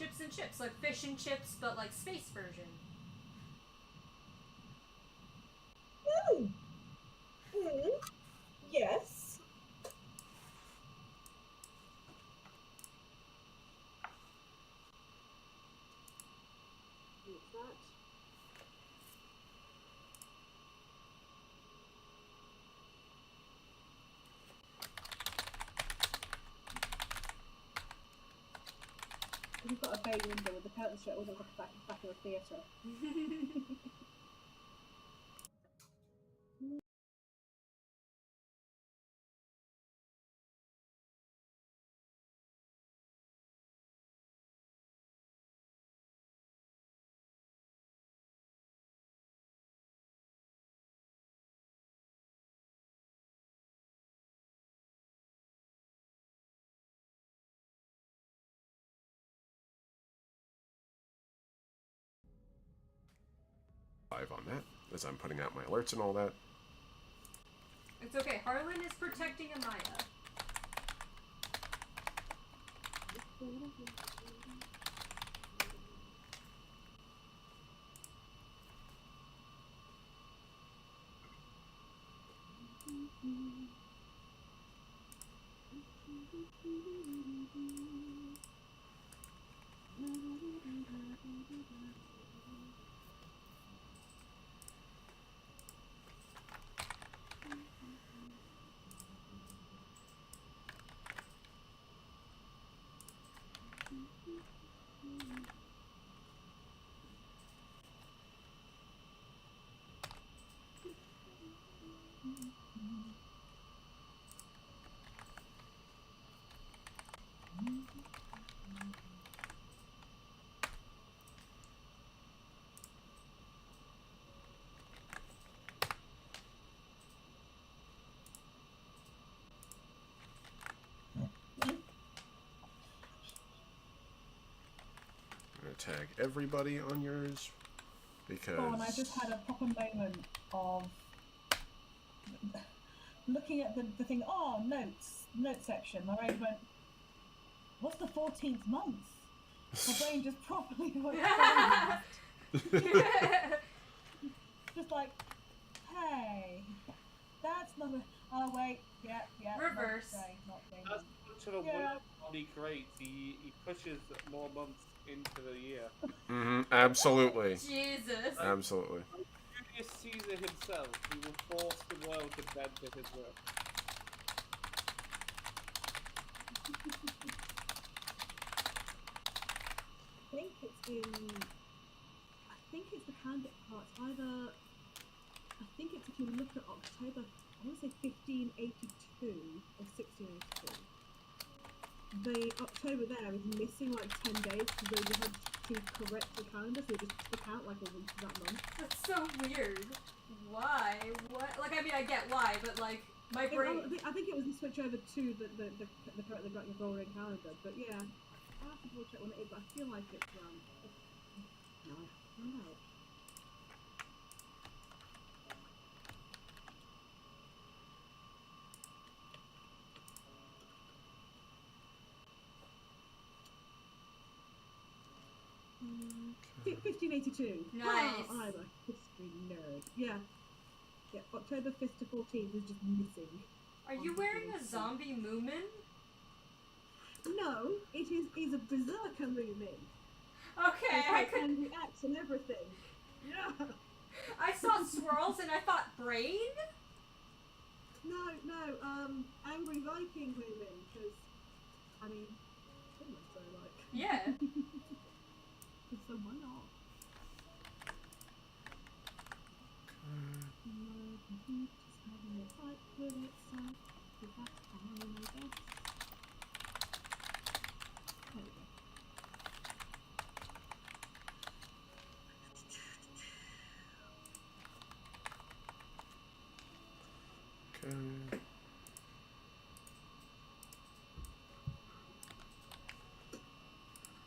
Chips and chips, like fish and chips, but like space version. Yes. What's that? You've got a bay window with the curtains shut, it looks like back of a theatre. 5 on that, as I'm putting out my alerts and all that. It's okay. Harlan is protecting Amaya. Tag everybody on yours because. Oh, and I just had a proper moment of looking at the thing. Oh, note section. My brain went, "What's the 14th month?" My brain just properly went. Just like, hey, that's not a. Oh wait, yeah. Reverse. Not day, That's much of a yeah. what he creates. He pushes more months into the year. Absolutely. Jesus. Absolutely. Julius Caesar himself, he will force the world to bend to his will. I think it's the calendar parts. Either, I think it's if you look at October, I want to say 1582 or 1682. The October there is missing like 10 days because they just had to correct the calendar, so they just took out like a week of that month. That's so weird. Why? What? Like, I mean, I get why, but like, my brain. I think it was the switch over to the correct the Gregorian calendar, but yeah, I'll have to double check when it is, but I feel like it's no, I don't know. Okay. 1582. Nice. Oh, I'm a history nerd. Yeah, October 5th to 14th is just missing. Are you wearing a zombie Moomin? No, it is a berserker Moomin. Okay, I could. Angry axe and everything. Yeah. I saw swirls and I thought brain. No, angry Viking Moomin, because I mean, so like. Yeah. So why not? Okay.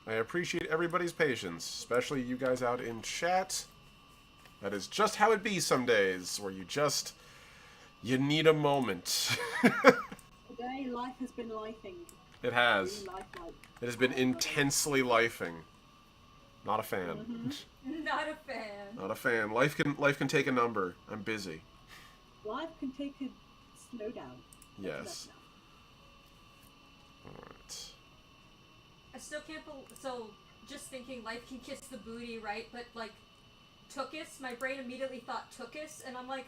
I appreciate everybody's patience, especially you guys out in chat. That is just how it be some days, where you need a moment. Today, life has been lifing. It has. Really lifelike. It has been intensely lifing. Not a fan. Not a fan. Not a fan. Life can take a number. I'm busy. Life can take a slow down. Yes. Alright. I still can't believe. So, just thinking, life can kiss the booty, right? But like, tookus. My brain immediately thought tookus, and I'm like,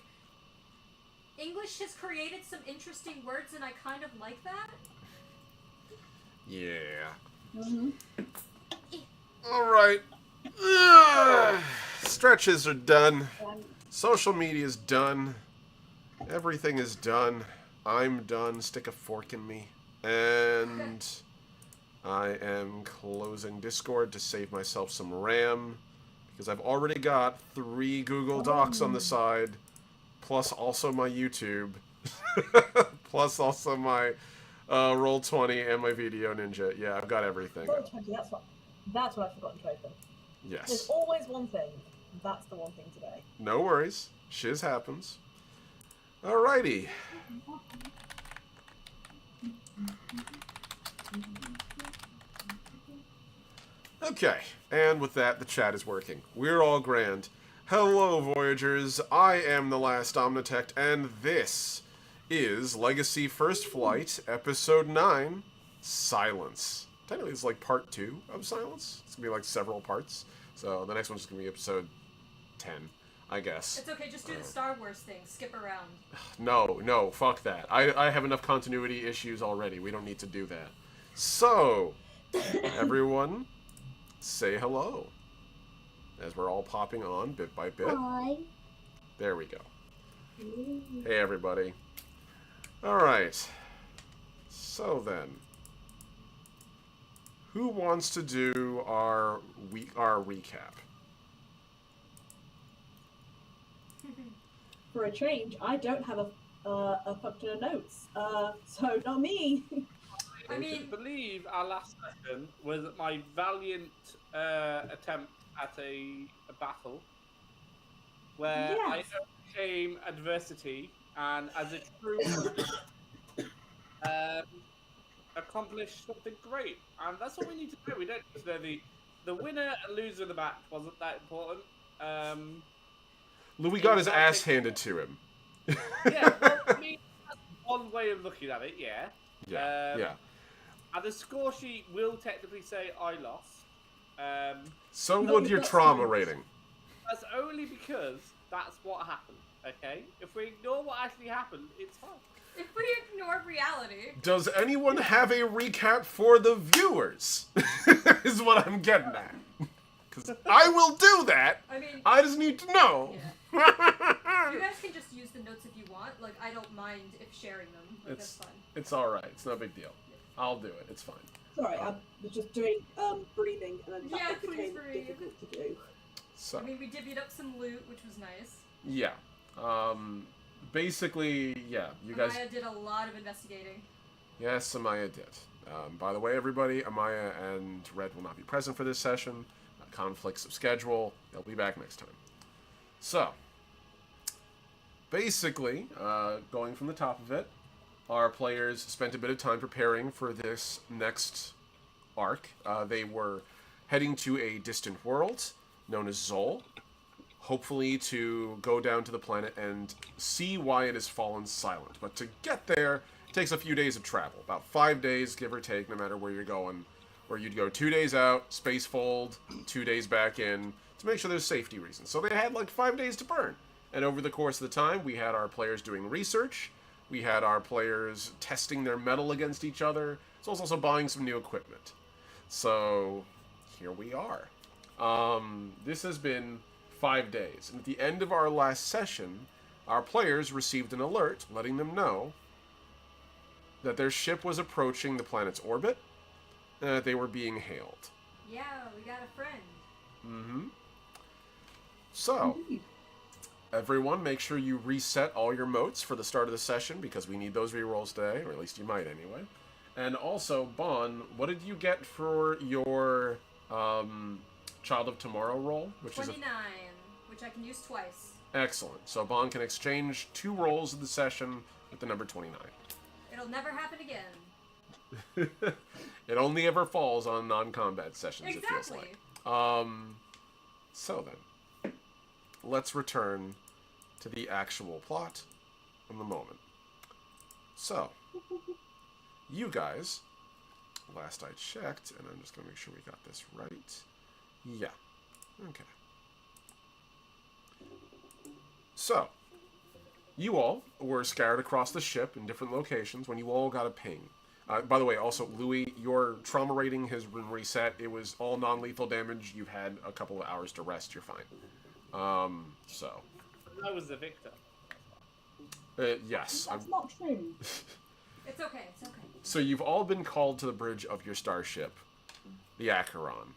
English has created some interesting words, and I kind of like that. Yeah. Mm-hmm. Alright. Stretches are done. Social media's done. Everything is done. I'm done. Stick a fork in me. And I am closing Discord to save myself some RAM. Because I've already got 3 Google Docs on the side. Plus also my YouTube. Plus also my Roll20 and my Video Ninja. Yeah, I've got everything. Roll20, that's what I've forgotten to open. Yes. There's always one thing. That's the one thing today. No worries. Shiz happens. Alrighty. Okay, and with that, the chat is working. We're all grand. Hello, Voyagers. I am the last Omnitect, and this is Legacy First Flight, Episode 9, Silence. Technically, it's like Part 2 of Silence. It's going to be like several parts. So the next one's going to be Episode 10, I guess. It's okay, just do the Star Wars thing. Skip around. No, fuck that. I have enough continuity issues already. We don't need to do that. So, everyone, say hello. As we're all popping on bit by bit. Hi. There we go. Hey, everybody. Alright. So then, who wants to do our recap? For a change, I don't have a function of notes, so not me. I mean, believe our last session was my valiant attempt at a battle where I overcame adversity and, as a true accomplished something great. And that's what we need to do. We don't need to know the winner and loser of the match wasn't that important. Louis got his ass handed to him. Yeah, well, I mean, that's one way of looking at it, yeah. Yeah. And the score sheet will technically say I lost. So No, would your that's trauma fine. rating. That's only because that's what happened, okay? If we ignore what actually happened, it's fine. if we ignore reality. Does anyone have a recap for the viewers? Is what I'm getting at. Because I will do that. I mean, I just need to know. yeah. You guys can just use the notes if you want. Like, I don't mind if sharing them. Like, that's fine. It's alright. It's no big deal. I'll do it. It's fine. Sorry, I was just doing breathing, and then Yeah, that became please breathe. difficult to do. So, I mean, we divvied up some loot, which was nice. yeah. Basically, yeah. You guys... Amaya did a lot of investigating. Yes, Amaya did. By the way, everybody, Amaya and Red will not be present for this session. Conflicts of schedule. They'll be back next time. So, basically, going from the top of it, our players spent a bit of time preparing for this next arc. They were heading to a distant world known as XHOL, hopefully to go down to the planet and see why it has fallen silent. But to get there, it takes a few days of travel, about 5 days, give or take, no matter where you're going. Where you'd go 2 days out, space fold, 2 days back in, to make sure there's safety reasons. So they had like 5 days to burn. And over the course of the time, we had our players doing research, we had our players testing their metal against each other, as well as also buying some new equipment. So, here we are. This has been 5 days. And at the end of our last session, our players received an alert letting them know that their ship was approaching the planet's orbit, and that they were being hailed. Yeah, we got a friend. Mm-hmm. So, everyone, make sure you reset all your motes for the start of the session, because we need those rerolls today, or at least you might anyway. And also, Bon, what did you get for your Child of Tomorrow roll? Which 29, which I can use twice. Excellent. So Bon can exchange 2 rolls of the session with the number 29. It'll never happen again. It only ever falls on non-combat sessions, Exactly. it feels like. So then, let's return to the actual plot in the moment. So, you guys, last I checked, and I'm just going to make sure we got this right. Yeah. Okay. So, you all were scattered across the ship in different locations when you all got a ping. By the way, also, Louis, your trauma rating has been reset. It was all non-lethal damage. You've had a couple of hours to rest. You're fine. So. I was the victor. Yes. That's not true. It's okay. It's okay. So you've all been called to the bridge of your starship, the Acheron,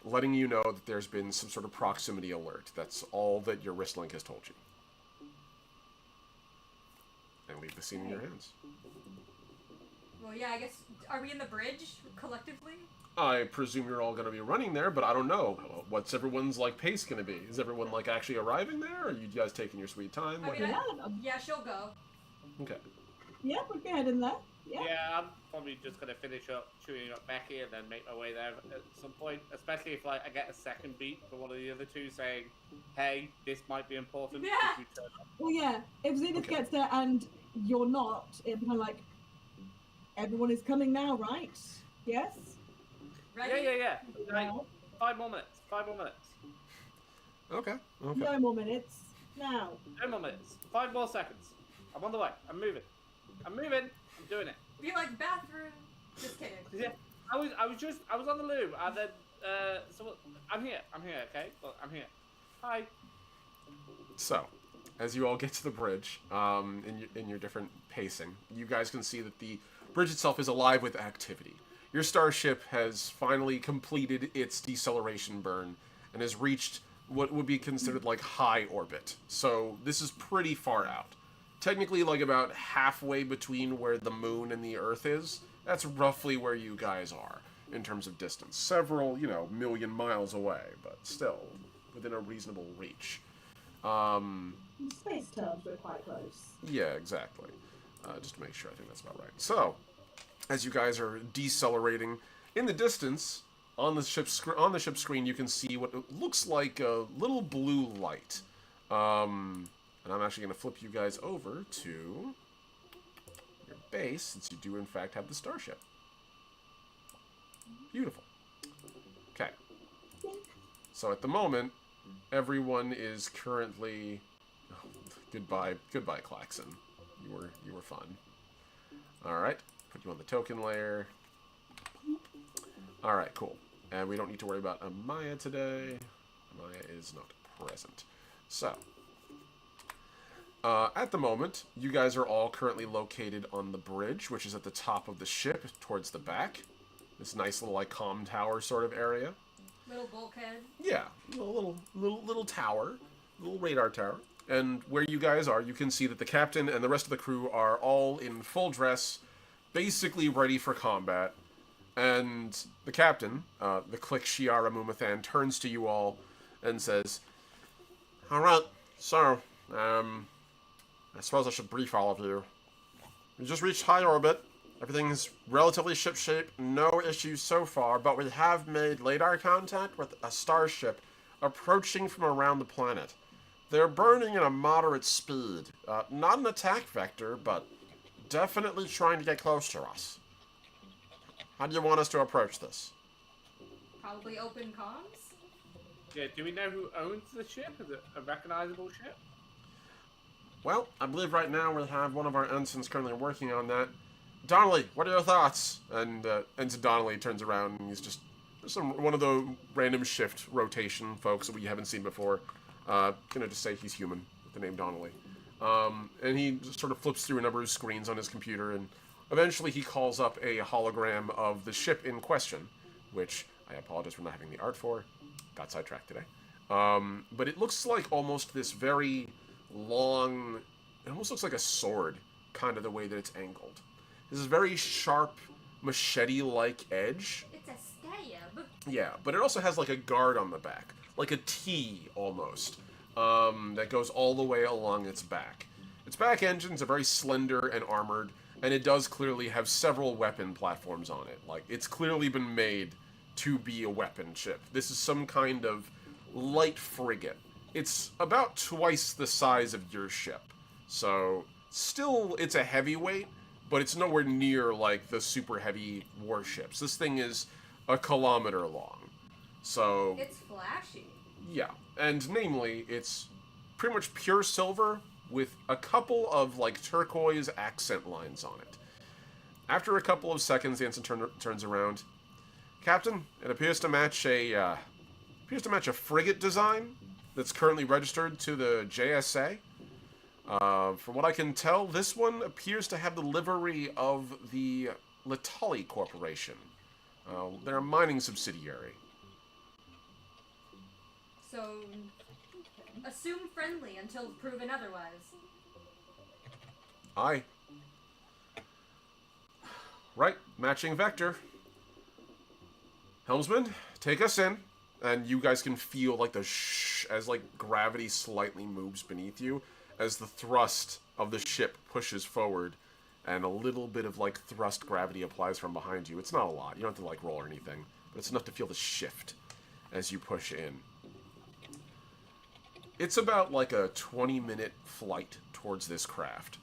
letting you know that there's been some sort of proximity alert. That's all that your wrist link has told you. And leave the scene in your hands. Well, yeah, I guess, are we in the bridge, collectively? I presume you're all going to be running there, but I don't know. What's everyone's, like, pace going to be? Is everyone, like, actually arriving there, or are you guys taking your sweet time? I mean, yeah, she'll go. Okay. Yeah, we'll go ahead in there. Yeah. Yeah, I'm probably just gonna finish up chewing up Becky and then make my way there at some point. Especially if like I get a second beat from one of the other two saying, "Hey, this might be important." Yeah. If you turn up. Well, yeah. If Zenith gets there and you're not, it'll be kind of like, everyone is coming now, right? Yes? Ready? Yeah. Like, Now. 5 more minutes. 5 more minutes. Okay. No more minutes. Now. 10 more minutes. 5 more seconds. I'm on the way. I'm moving. I'm doing it. Be like, bathroom. Just kidding. Yeah. I was on the loo and then I'm here, okay? Look, I'm here. Hi. So, as you all get to the bridge, in your different pacing, you guys can see that the bridge itself is alive with activity. Your starship has finally completed its deceleration burn and has reached what would be considered like high orbit. So this is pretty far out. Technically, like about halfway between where the moon and the Earth is. That's roughly where you guys are in terms of distance. Several, million miles away, but still within a reasonable reach. In space terms, we're quite close. Yeah, exactly. Just to make sure, I think that's about right. So, as you guys are decelerating in the distance on the ship's screen, you can see what looks like a little blue light. And I'm actually going to flip you guys over to your base, since you do in fact have the starship. Beautiful. Okay. So at the moment, everyone is currently. Oh, goodbye, Klaxon. You were fun. All right. Put you on the token layer. All right, cool. And we don't need to worry about Amaya today. Amaya is not present. So. At the moment, you guys are all currently located on the bridge, which is at the top of the ship, towards the back. This nice little, like, comm tower sort of area. Little bulkhead. Yeah, little tower, little radar tower. And where you guys are, you can see that the captain and the rest of the crew are all in full dress, basically ready for combat. And the captain, the Click Shiara Mumathan, turns to you all and says, "All right, so, I suppose I should brief all of you. We just reached high orbit. Everything's relatively shipshape, no issues so far, but we have made radar contact with a starship approaching from around the planet. They're burning at a moderate speed. Not an attack vector, but definitely trying to get close to us. How do you want us to approach this?" Probably open comms? Yeah, do we know who owns the ship? Is it a recognizable ship? Well, I believe right now we have one of our ensigns currently working on that. Donnelly, what are your thoughts? And Ensign Donnelly turns around and he's just one of the random shift rotation folks that we haven't seen before. Gonna just say he's human with the name Donnelly. And he just sort of flips through a number of screens on his computer, and eventually he calls up a hologram of the ship in question, which I apologize for not having the art for. Got sidetracked today. But it looks like almost this very long, it almost looks like a sword, kind of the way that it's angled. This is very sharp, machete-like edge. It's a stab. Yeah, but it also has like a guard on the back, like a T almost, that goes all the way along its back. Its back engines are very slender and armored, and it does clearly have several weapon platforms on it. Like, it's clearly been made to be a weapon ship. This is some kind of light frigate. It's about twice the size of your ship. So, still, it's a heavyweight, but it's nowhere near, like, the super heavy warships. This thing is a kilometer long. So... It's flashy. Yeah, and namely, it's pretty much pure silver with a couple of, like, turquoise accent lines on it. After a couple of seconds, the ensign turns around. Captain, it appears to match a frigate design that's currently registered to the JSA. From what I can tell, this one appears to have the livery of the Latali Corporation. They're a mining subsidiary. So, assume friendly until proven otherwise. Aye. Right, matching vector. Helmsman, take us in. And you guys can feel, like, the shh as, like, gravity slightly moves beneath you as the thrust of the ship pushes forward and a little bit of, like, thrust gravity applies from behind you. It's not a lot. You don't have to, like, roll or anything. But it's enough to feel the shift as you push in. It's about, like, a 20-minute flight towards this craft.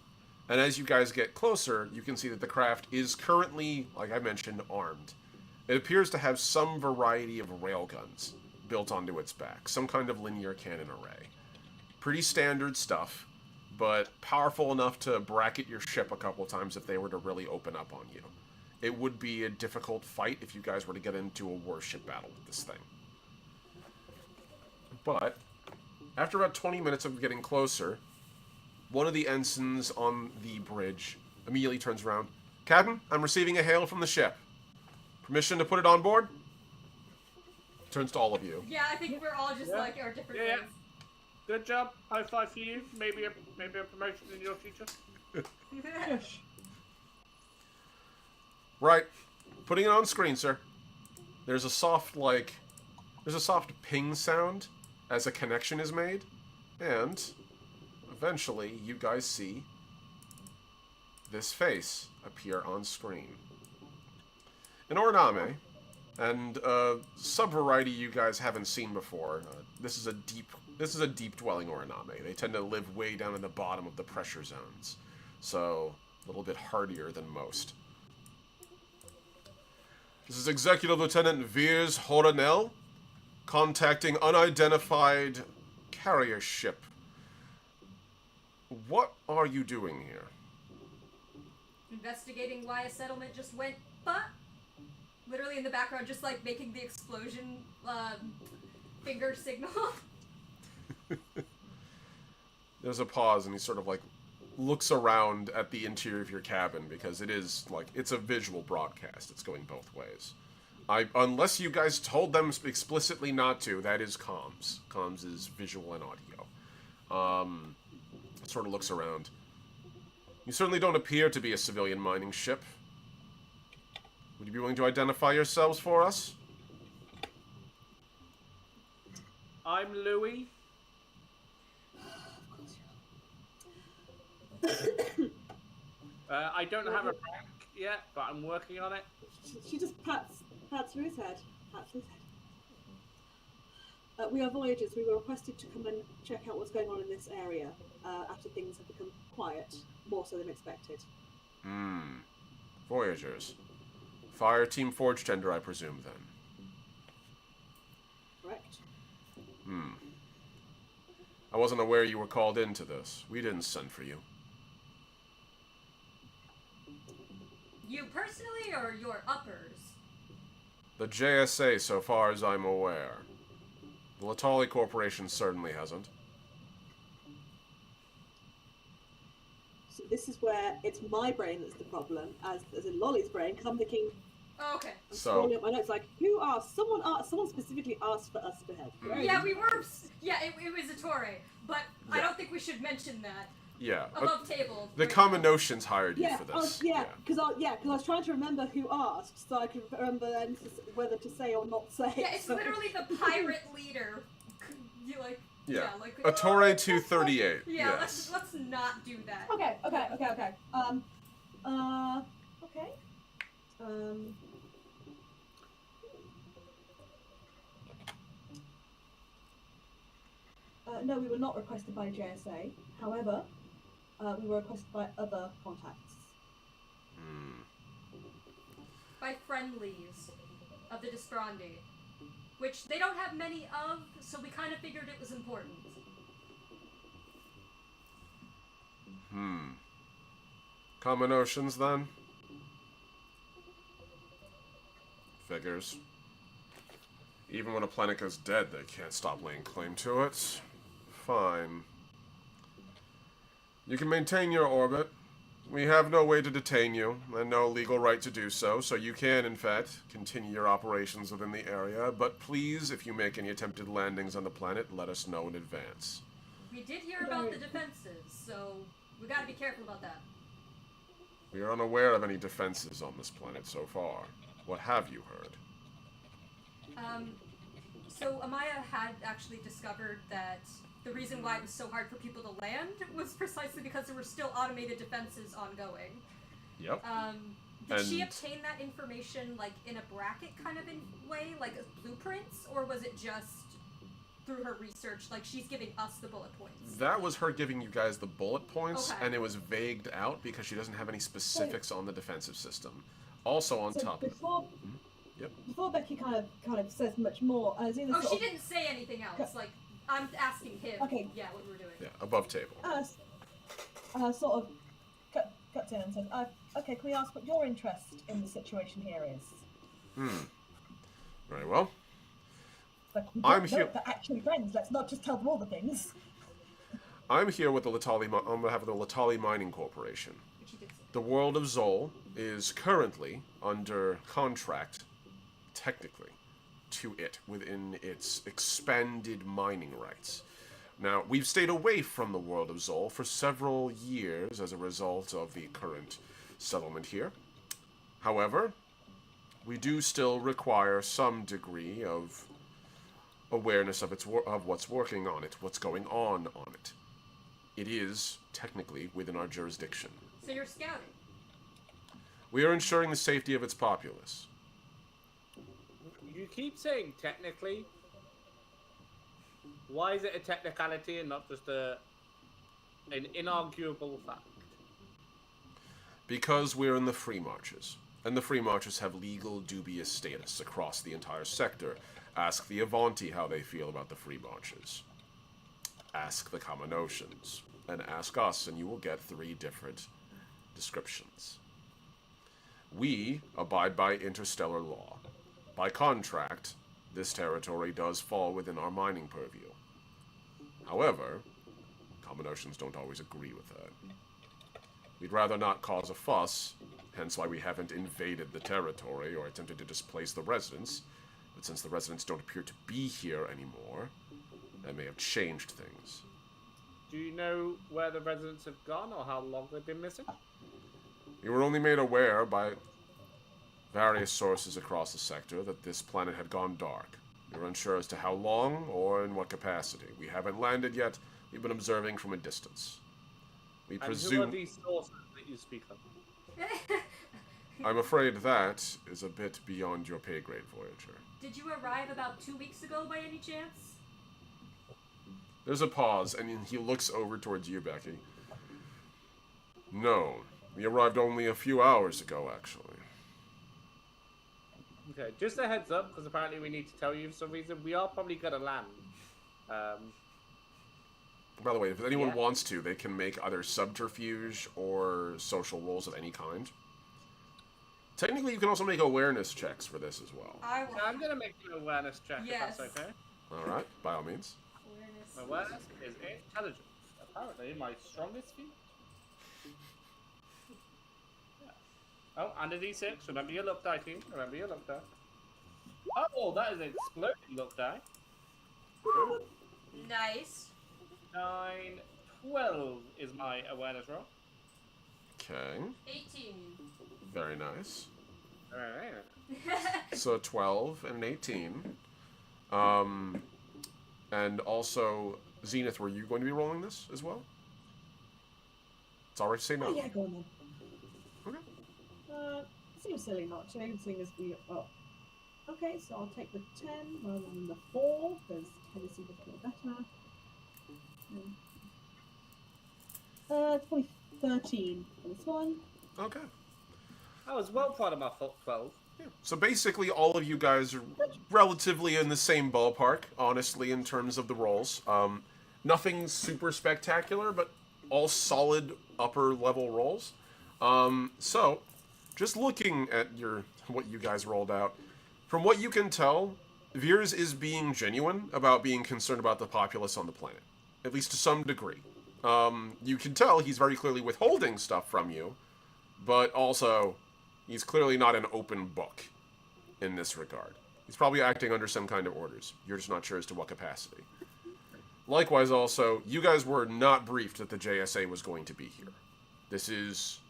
And as you guys get closer, you can see that the craft is currently, like I mentioned, armed. It appears to have some variety of railguns built onto its back, some kind of linear cannon array. Pretty standard stuff, but powerful enough to bracket your ship a couple times if they were to really open up on you. It would be a difficult fight if you guys were to get into a warship battle with this thing. But after about 20 minutes of getting closer, one of the ensigns on the bridge immediately turns around. Captain, I'm receiving a hail from the ship. Permission to put it on board? Turns to all of you. Yeah, I think we're all just like our different ways. Good job. High five for you. Maybe a promotion in your future. Right. Putting it on screen, sir. There's a soft ping sound as a connection is made, and eventually you guys see this face appear on screen. An Orname, and a sub-variety you guys haven't seen before. This is a deep dwelling Orname. They tend to live way down in the bottom of the pressure zones, so a little bit hardier than most. This is Executive Lieutenant Veers Horanel, contacting unidentified carrier ship. What are you doing here? Investigating why a settlement just went, but literally in the background, just like making the explosion finger signal. There's a pause, and he sort of like looks around at the interior of your cabin because it is like it's a visual broadcast. It's going both ways. Unless you guys told them explicitly not to, that is comms. Comms is visual and audio. Sort of looks around. You certainly don't appear to be a civilian mining ship. Would you be willing to identify yourselves for us? I'm Louis. I don't have a rank yet, but I'm working on it. She just pats Lou's head. We are Voyagers. We were requested to come and check out what's going on in this area after things have become quiet, more so than expected. Voyagers. Fire Team Forge Tender, I presume, then. Correct. I wasn't aware you were called into this. We didn't send for you. You personally, or your uppers? The JSA, so far as I'm aware. The Latali Corporation certainly hasn't. So this is where it's my brain that's the problem, as in Lolly's brain, because I'm thinking. Oh, okay. I'm scrolling up my notes like, who asked? Someone specifically asked for us to head. Right? Yeah, we were. Yeah, it was a Torre, but I don't think we should mention that. Yeah. Above table. The Common Notions hired you Yeah, for this. because I was trying to remember who asked, so I could remember then whether to say or not say. Yeah, it's literally the pirate leader. You like. Yeah. Like. A Torre 238. Yeah, yes. let's not do that. Okay. Okay. No, we were not requested by JSA. However, we were requested by other contacts. By friendlies of the Disperandi, which they don't have many of, so we kind of figured it was important. Common oceans, then? Figures. Even when a planet goes dead, they can't stop laying claim to it. Fine. You can maintain your orbit. We have no way to detain you, and no legal right to do so, so you can, in fact, continue your operations within the area, but please, if you make any attempted landings on the planet, let us know in advance. We did hear about the defenses, so we gotta be careful about that. We are unaware of any defenses on this planet so far. What have you heard? So Amaya had actually discovered that the reason why it was so hard for people to land was precisely because there were still automated defenses ongoing. Yep. Did she obtain that information, like, in a bracket kind of way, like blueprints, or was it just through her research, like she's giving us the bullet points? That was her giving you guys the bullet points, Okay. and it was vagued out because she doesn't have any specifics on the defensive system. Also on top of Before Becky kind of says much more, Xena she didn't say anything else. Like, I'm asking him. Okay. Yeah, what we're doing. Yeah, above table. Sort of cuts in and says, okay, can we ask what your interest in the situation here is? Very well. But we I'm don't know here- if they're actually friends. Let's not just tell them all the things. I'm here with the on behalf of the Latali Mining Corporation. Which he did say. The world of Xol is currently under contract, technically, to it within its expanded mining rights. Now, we've stayed away from the world of Xol for several years as a result of the current settlement here. However, we do still require some degree of awareness of what's working on it, what's going on it. It is technically within our jurisdiction. So you're scouting. We are ensuring the safety of its populace. You keep saying technically. Why is it a technicality and not just an inarguable fact? Because we're in the Free Marches, and the Free Marches have legal dubious status across the entire sector. Ask the Evanti how they feel about the Free Marches. Ask the Common Oceans, and ask us, and you will get 3 different descriptions. We abide by interstellar law. By contract, this territory does fall within our mining purview. However, Common Oceans don't always agree with that. We'd rather not cause a fuss, hence why we haven't invaded the territory or attempted to displace the residents. But since the residents don't appear to be here anymore, that may have changed things. Do you know where the residents have gone or how long they've been missing? We were only made aware by various sources across the sector that this planet had gone dark. We were unsure as to how long or in what capacity. We haven't landed yet. We've been observing from a distance. We And who are presume... these sources that you speak of? I'm afraid that is a bit beyond your pay grade, Voyager. Did you arrive about 2 weeks ago by any chance? There's a pause, and he looks over towards you, Becky. No, we arrived only a few hours ago, actually. Okay, just a heads up, because apparently we need to tell you for some reason. We are probably going to land. By the way, if anyone Yeah. wants to, they can make either subterfuge or social rolls of any kind. Technically, you can also make awareness checks for this as well. I will. Yeah, I'm going to make an awareness check Yes. if that's okay. Alright, by all means. Awareness. Awareness is intelligence. Apparently my strongest feat. Yeah. Oh, and a d6. Remember your luck die, team. Remember your luck die. Oh, that is an exploding luck die. Nice. 9, 12 is my awareness roll. Okay, 18. very nice. Alright. So 12 and an 18. And also, Zenith, were you going to be rolling this as well? It's alright to say no. Oh, yeah, go on then. Okay. you're silly not to, seeing as we. Oh. Okay, so I'll take the 10 rather than the 4, because 10 is even better. Probably 13 for this one. Okay. I was well proud of my 12. Yeah. So basically, all of you guys are relatively in the same ballpark, honestly, in terms of the rolls. Nothing super spectacular, but all solid upper level rolls. So, just looking at what you guys rolled out, from what you can tell, Veers is being genuine about being concerned about the populace on the planet, at least to some degree. You can tell he's very clearly withholding stuff from you, but also he's clearly not an open book in this regard. He's probably acting under some kind of orders. You're just not sure as to what capacity. Likewise, also, you guys were not briefed that the JSA was going to be here. This is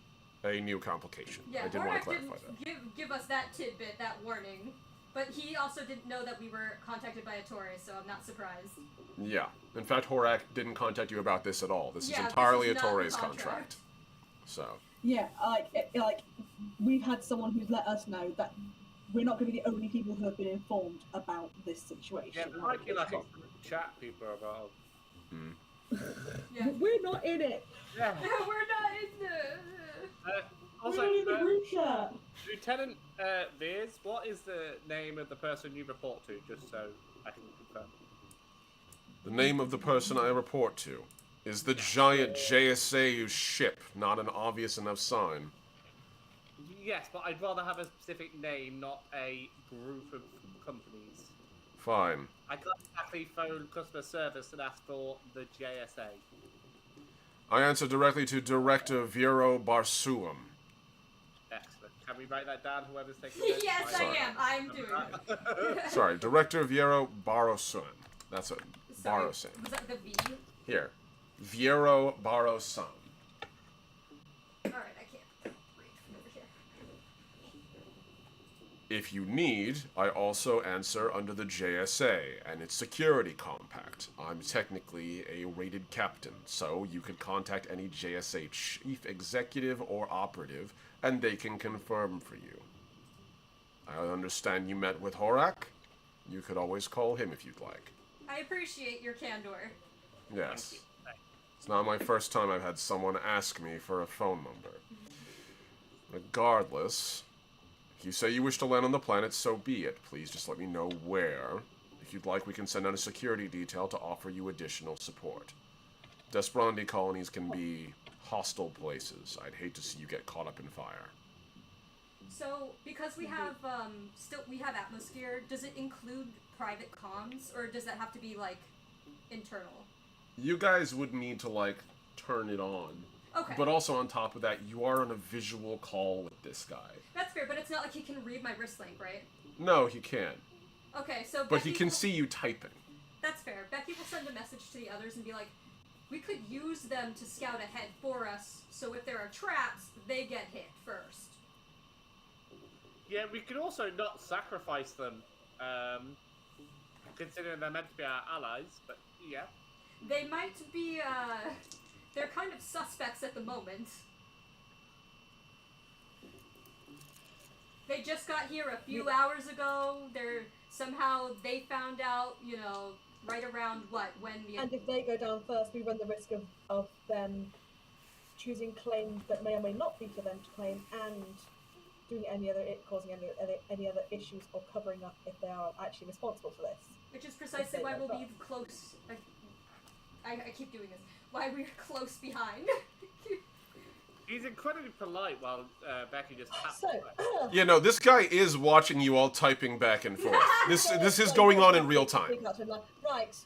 a new complication. Yeah, I did want to Horak clarify didn't that. give us that tidbit, that warning. But he also didn't know that we were contacted by a Torres, so I'm not surprised. Yeah. In fact, Horak didn't contact you about this at all. This is Yeah, entirely this is a not the Torres contract. contract. So. Yeah, like we've had someone who's let us know that we're not going to be the only people who have been informed about this situation. Yeah, there might be like a chat people about. Yeah. We're not in it. Yeah. We're not in the... Also, We're in the group chat. Lieutenant Veers, what is the name of the person you report to, just so I can confirm? The name of the person I report to is the giant JSA ship, not an obvious enough sign. Yes, but I'd rather have a specific name, not a group of companies. Fine. I can't exactly phone customer service and ask for the JSA. I answer directly to Director Vero Barsuum. Excellent. Can we write that down, whoever's taking it? Yes, I Sorry. am. I'm doing it. Sorry, Director Vero Barrosun. That's it. Sorry, Barrosun. was that the V? Here. Vero Barrosun. Alright, I can't read from over here. If you need, I also answer under the JSA and its security compact. I'm technically a rated captain, so you could contact any JSA chief executive or operative, and they can confirm for you. I understand you met with Horak. You could always call him if you'd like. I appreciate your candor. Yes. It's not my first time I've had someone ask me for a phone number. Regardless, if you say you wish to land on the planet, so be it. Please just let me know where. If you'd like, we can send out a security detail to offer you additional support. Desperandi colonies can be hostile places. I'd hate to see you get caught up in fire. So, because we have we have atmosphere, does it include private comms, or does that have to be like internal? You guys would need to like turn it on. Okay. But also on top of that, you are on a visual call with this guy. That's fair, but it's not like he can read my wrist link, right? No, he can't. Okay, so But he Becky can will- see you typing. That's fair. Becky will send a message to the others and be like, we could use them to scout ahead for us, so if there are traps, they get hit first. Yeah, we could also not sacrifice them, considering they're meant to be our allies, but yeah. They might be, they're kind of suspects at the moment. They just got here a few hours ago. Somehow they found out, you know, right around when the... And if they go down first, we run the risk of them choosing claims that may or may not be for them to claim, and doing causing any other issues or covering up if they are actually responsible for this. Which is precisely why we'll be close... I keep doing this. Why we're close behind. He's incredibly polite while Becky just taps So, away. Yeah, no, this guy is watching you all typing back and forth. This is going on in real time. Right.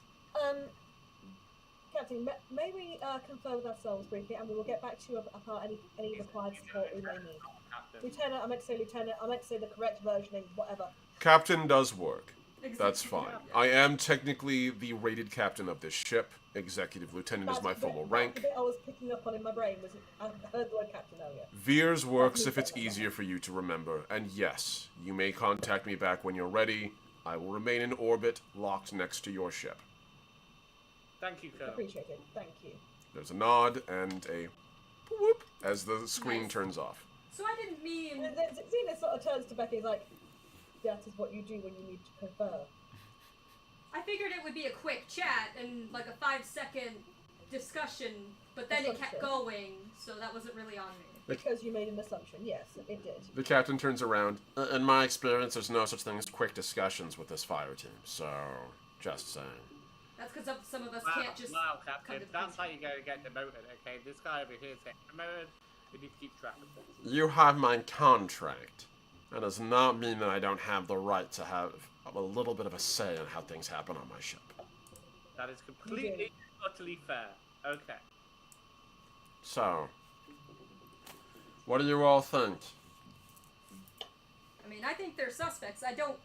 Captain, may we confer with ourselves briefly, and we will get back to you about any required support we may need. Captain. Lieutenant, I meant to say lieutenant, I meant to say the correct versioning, whatever. Captain does work. Exactly. That's fine. I am technically the rated captain of this ship. Executive lieutenant is my formal rank. The bit I was picking up on in my brain was I heard the word captain earlier. Veers works if it's easier for you to remember. And yes, you may contact me back when you're ready. I will remain in orbit, locked next to your ship. Thank you, Colonel. Appreciate it. Thank you. There's a nod and a whoop as the screen Nice. turns off. So I didn't mean... And then Xena sort of turns to Becky and is like, that is what you do when you need to confer. I figured it would be a quick chat and like a 5-second discussion, but then it kept going, so that wasn't really on me. Because you made an assumption, yes, it did. The captain turns around. In my experience, there's no such thing as quick discussions with this fire team, so just saying. That's because some of us can't just Wow, come Captain, to the that's how you're going to get demoted, okay? This guy over here is getting demoted. We need to keep track of this. You have my contract. That does not mean that I don't have the right to have a little bit of a say on how things happen on my ship. That is completely, utterly fair. Okay. So, what do you all think? I mean, I think they're suspects. I don't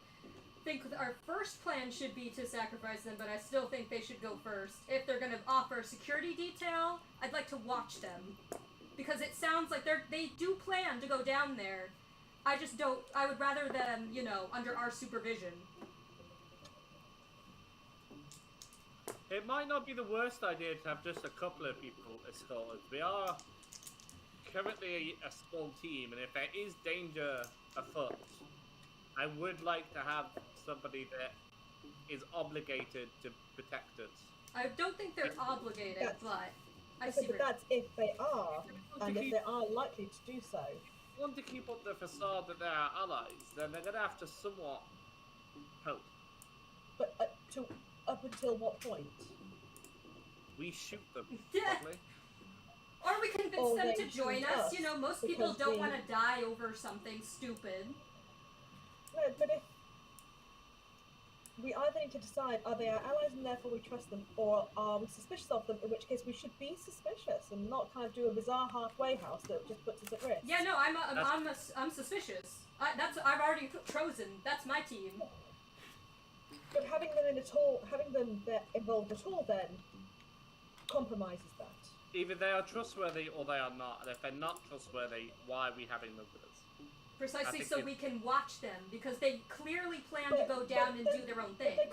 think our first plan should be to sacrifice them, but I still think they should go first. If they're going to offer a security detail, I'd like to watch them. Because it sounds like they do plan to go down there. I just don't... I would rather them, you know, under our supervision. It might not be the worst idea to have just a couple of people escorted. We are currently a small team, and if there is danger afoot, I would like to have somebody that is obligated to protect us. I don't think they're obligated, but... I see But that's if they are, and if they are likely to do so. If they want to keep up the facade that they're our allies, then they're going to have to somewhat help. But up until what point? We shoot them, Yeah. probably. Or we convince Or them they to join shoot us. us, You know, most people because don't we- want to die over something stupid. No, but if we either need to decide, are they our allies and therefore we trust them, or are we suspicious of them, in which case we should be suspicious and not kind of do a bizarre halfway house that just puts us at risk. Yeah, no, I'm suspicious. I've already chosen. That's my team. But having them involved at all then compromises that. Either they are trustworthy or they are not. And if they're not trustworthy, why are we having them with us? Precisely think so it- we can watch them, because they clearly plan to go down and do their own thing. But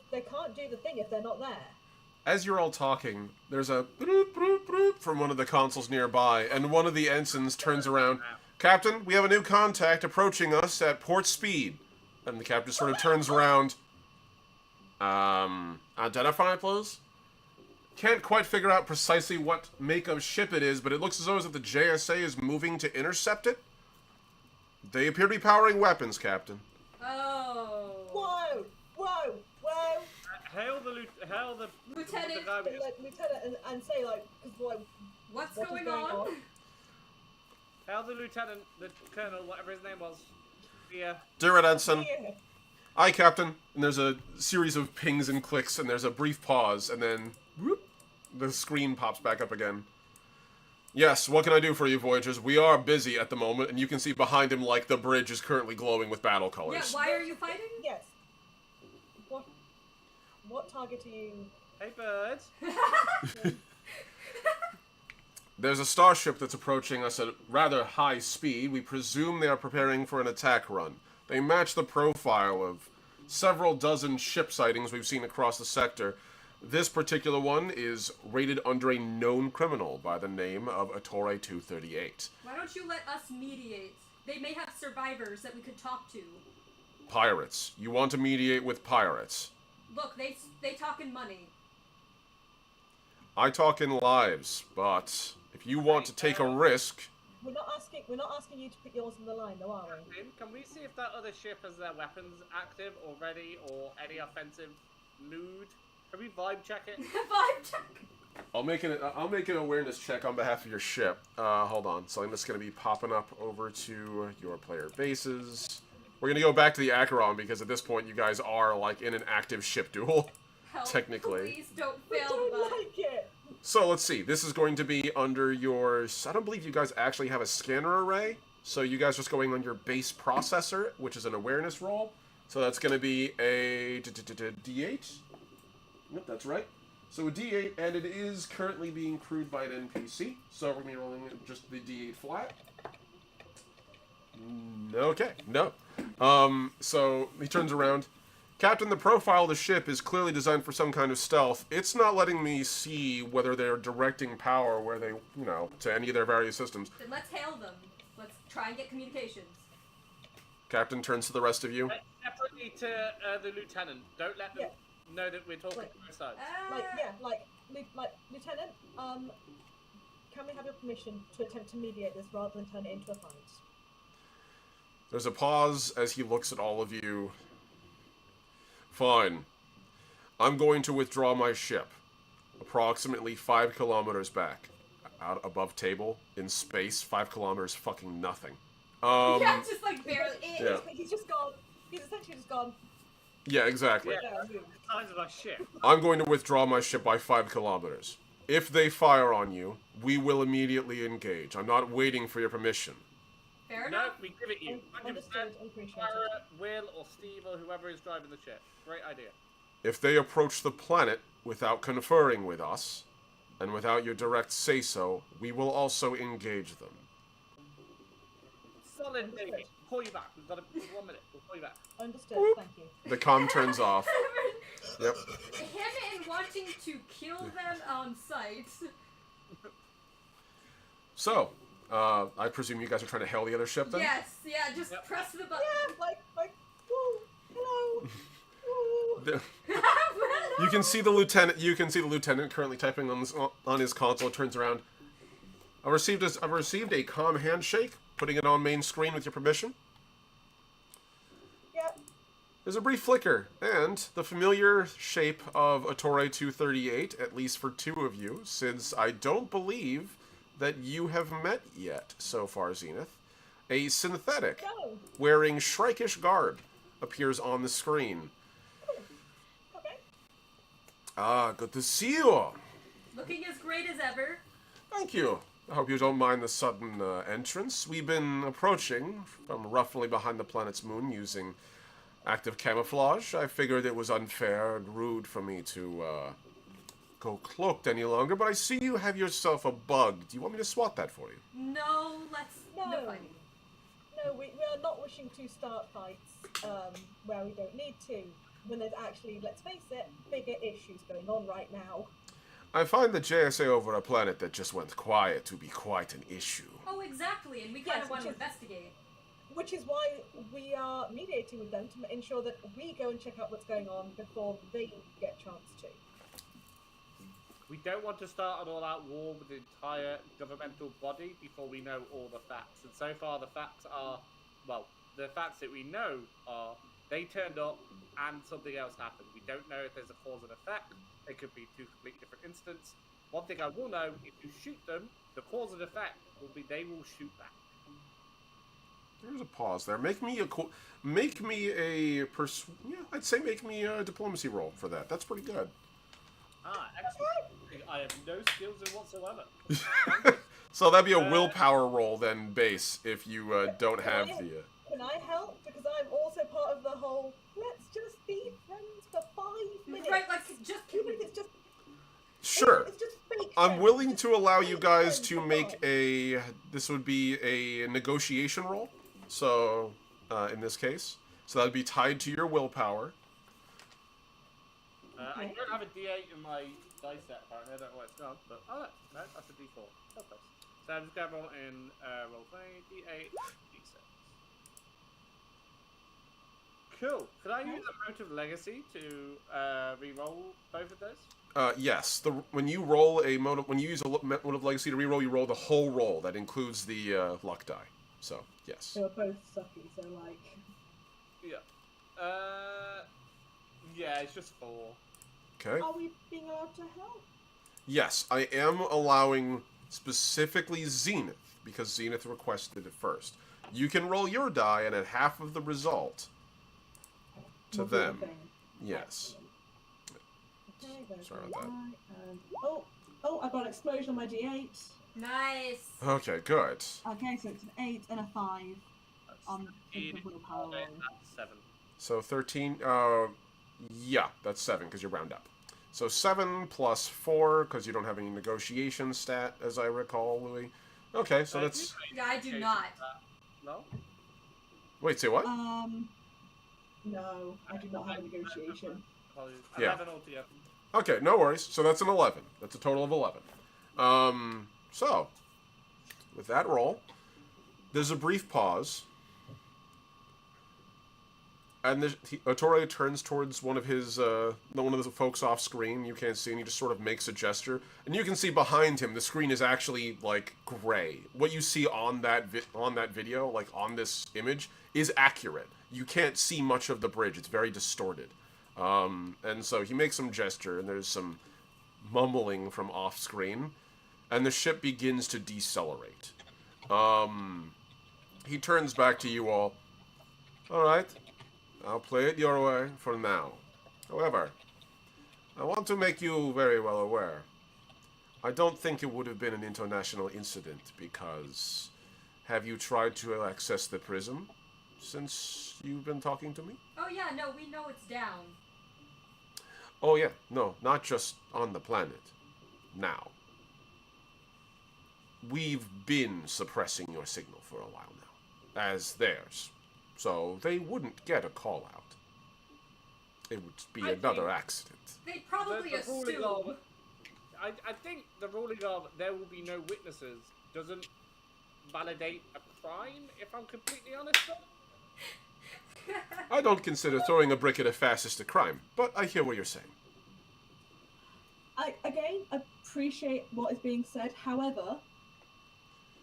they can't do the thing if they're not there. As you're all talking, there's a broop, broop, broop from one of the consoles nearby, and one of the ensigns turns around. Captain, we have a new contact approaching us at port speed. And the captain sort of turns around. Identify, please? Can't quite figure out precisely what make of ship it is, but it looks as though the JSA is moving to intercept it. They appear to be powering weapons, Captain. Oh. Whoa! Hail the Lieutenant. the guy we just- Lieutenant, and say like, because What's what is going going on? on? Hail the lieutenant, the colonel, whatever his name was. Yeah. Dear Ensign. Yeah. Aye, Captain. And there's a series of pings and clicks, and there's a brief pause, and then whoop, the screen pops back up again. Yes, what can I do for you, Voyagers? We are busy at the moment, and you can see behind him, like, the bridge is currently glowing with battle Yeah, colors. why are you fighting? Yes. What target are you? Hey, birds. There's a starship that's approaching us at rather high speed. We presume they are preparing for an attack run. They match the profile of several dozen ship sightings we've seen across the sector. This particular one is rated under a known criminal by the name of Ettore 238. Why don't you let us mediate? They may have survivors that we could talk to. Pirates. You want to mediate with pirates. Look, they talk in money. I talk in lives, but if you want to take a risk... We're not asking you to put yours on the line, though, are we? Can we see if that other ship has their weapons active or ready or any offensive mood? Can we vibe check it? Vibe check. I'll make an awareness check on behalf of your ship. Hold on. So I'm just going to be popping up over to your player bases. We're going to go back to the Acheron because at this point you guys are like in an active ship duel. Help, Technically. Please don't We fail don't the like it. So let's see. This is going to be under your... I don't believe you guys actually have a scanner array. So you guys are just going on your base processor, which is an awareness roll. So that's going to be a D8. Yep, that's right. So a D8, and it is currently being crewed by an NPC. So we're going to be rolling just the D8 flat. Okay, no. So he turns around. Captain, the profile of the ship is clearly designed for some kind of stealth. It's not letting me see whether they're directing power where they, to any of their various systems. Then let's hail them. Let's try and get communications. Captain turns to the rest of you. Separately to the lieutenant. Don't let them know that we're talking to both sides. Lieutenant, can we have your permission to attempt to mediate this rather than turn it into a fight? There's a pause as he looks at all of you. Fine. I'm going to withdraw my ship. Approximately 5 kilometers back. Out above table, in space, 5 kilometers, fucking nothing. Yeah, just like barely. Yeah. He's just gone. He's essentially just gone. Yeah, exactly. Yeah, the size of our ship. I'm going to withdraw my ship by 5 kilometers. If they fire on you, we will immediately engage. I'm not waiting for your permission. Fair No, enough. we give it you. 100%. Understood and appreciated. Sarah, Will, or Steve, or whoever is driving the ship. Great idea. If they approach the planet without conferring with us, and without your direct say-so, we will also engage them. Solid, baby. Call you back. We've got 1 minute. We'll call you back. Understood. Thank you. The comm turns off. Yep. Him and wanting to kill them on sight. So, I presume you guys are trying to hail the other ship then? Yes, yeah, just press the button. Yeah, whoa, hello. Whoa. You can see the lieutenant. You can see the lieutenant currently typing on his console. Turns around. I've received a comm handshake. Putting it on main screen with your permission. Yep. There's a brief flicker, and the familiar shape of a Torre 238, at least for 2 of you, since I don't believe that you have met yet so far, Zenith. A synthetic, wearing Shrikesh garb, appears on the screen. Okay. Ah, good to see you. Looking as great as ever. Thank you. I hope you don't mind the sudden entrance. We've been approaching from roughly behind the planet's moon using active camouflage. I figured it was unfair and rude for me to go cloaked any longer, but I see you have yourself a bug. Do you want me to swat that for you? No, no fighting. No, we are not wishing to start fights where we don't need to, when there's actually, let's face it, bigger issues going on right now. I find the JSA over a planet that just went quiet to be quite an issue. Oh, exactly, and we kind of want to investigate. Which is why we are mediating with them to ensure that we go and check out what's going on before they get a chance to. We don't want to start an all-out war with the entire governmental body before we know all the facts. And so far the facts are, well, the facts that we know are they turned up and something else happened. We don't know if there's a cause and effect. It could be 2 completely different incidents. One thing I will know, if you shoot them, the cause and effect will be they will shoot back. There's a pause there. Make me a diplomacy roll for that. That's pretty good. Ah, excellent. I have no skills in whatsoever. So that'd be a willpower roll then, base, if you don't have the... Can I help? Because I'm also part of the whole, let's just be friends for 5 minutes. Right, like, just... Even if it's just... Sure. It's just fake I'm friends. willing Just to allow you fake guys friends to for make fun. a... This would be a negotiation roll. So, in this case. So that would be tied to your willpower. I don't have a D8 in my dice set, apparently. I don't know where it's gone, but... Oh, no, that's a D4. So close. So I'm just going to roll in roll 20, D8, D6. Cool. Could I use a Motive Legacy to re-roll both of those? Yes. When you roll a motive, when you use a motive legacy to reroll, you roll the whole roll. That includes the luck die. So yes. They were both sucky, so like... Yeah. Yeah, it's just 4. Okay. Are we being allowed to help? Yes, I am allowing specifically Zenith, because Zenith requested it first. You can roll your die and add half of the result to We'll do the them. thing. Yes. Okay, there's Sorry my about that. die, and... Oh, I got an explosion on my D8. Nice. Okay, good. Okay, so it's an 8 and a 5 on the 15, willpower roll. That's 7. So 13, yeah, that's 7, because you round up. So 7 plus 4, because you don't have any negotiation stat, as I recall, Louis. Okay, so that's... Yeah, I do not. No? Wait, say what? No, I do not have a negotiation. Yeah. 11 altogether. Okay, no worries. So that's an 11. That's a total of 11. So, with that roll, There's a brief pause. And Ettore turns towards one of the folks off screen. You can't see, and he just sort of makes a gesture. And you can see behind him, the screen is actually like gray. What you see on that video, like on this image, is accurate. You can't see much of the bridge. It's very distorted. And so he makes some gesture, and there's some mumbling from off screen, and the ship begins to decelerate. He turns back to you all. All right. I'll play it your way for now. However, I want to make you very well aware. I don't think it would have been an international incident because... Have you tried to access the prism since you've been talking to me? Oh yeah, no, we know it's down. Oh yeah, no, not just on the planet. Now. We've been suppressing your signal for a while now, as theirs. So they wouldn't get a call out. It would be another accident. They probably assume. I think the ruling of there will be no witnesses doesn't validate a crime, if I'm completely honest. I don't consider throwing a brick at a fascist a crime, but I hear what you're saying. I, again, appreciate what is being said. However,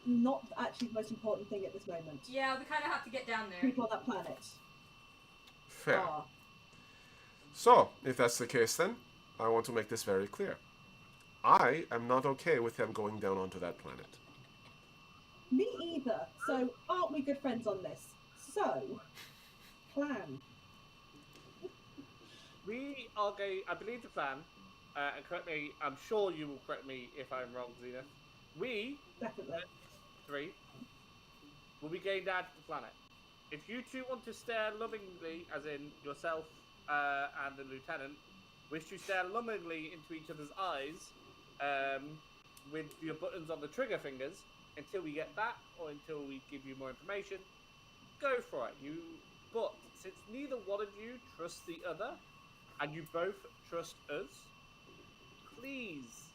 not actually the most important thing at this moment. Yeah, we kind of have to get down there. People on that planet. Fair. So, if that's the case then, I want to make this very clear. I am not okay with them going down onto that planet. Me either. So, aren't we good friends on this? So, plan. We are going, I believe the plan, and correct me, I'm sure you will correct me if I'm wrong, Zena. We, Definitely. three, will be going down to the planet. If you two want to stare lovingly, as in yourself and the lieutenant, wish to stare lovingly into each other's eyes with your buttons on the trigger fingers until we get back or until we give you more information, go for it. But since neither one of you trusts the other and you both trust us, please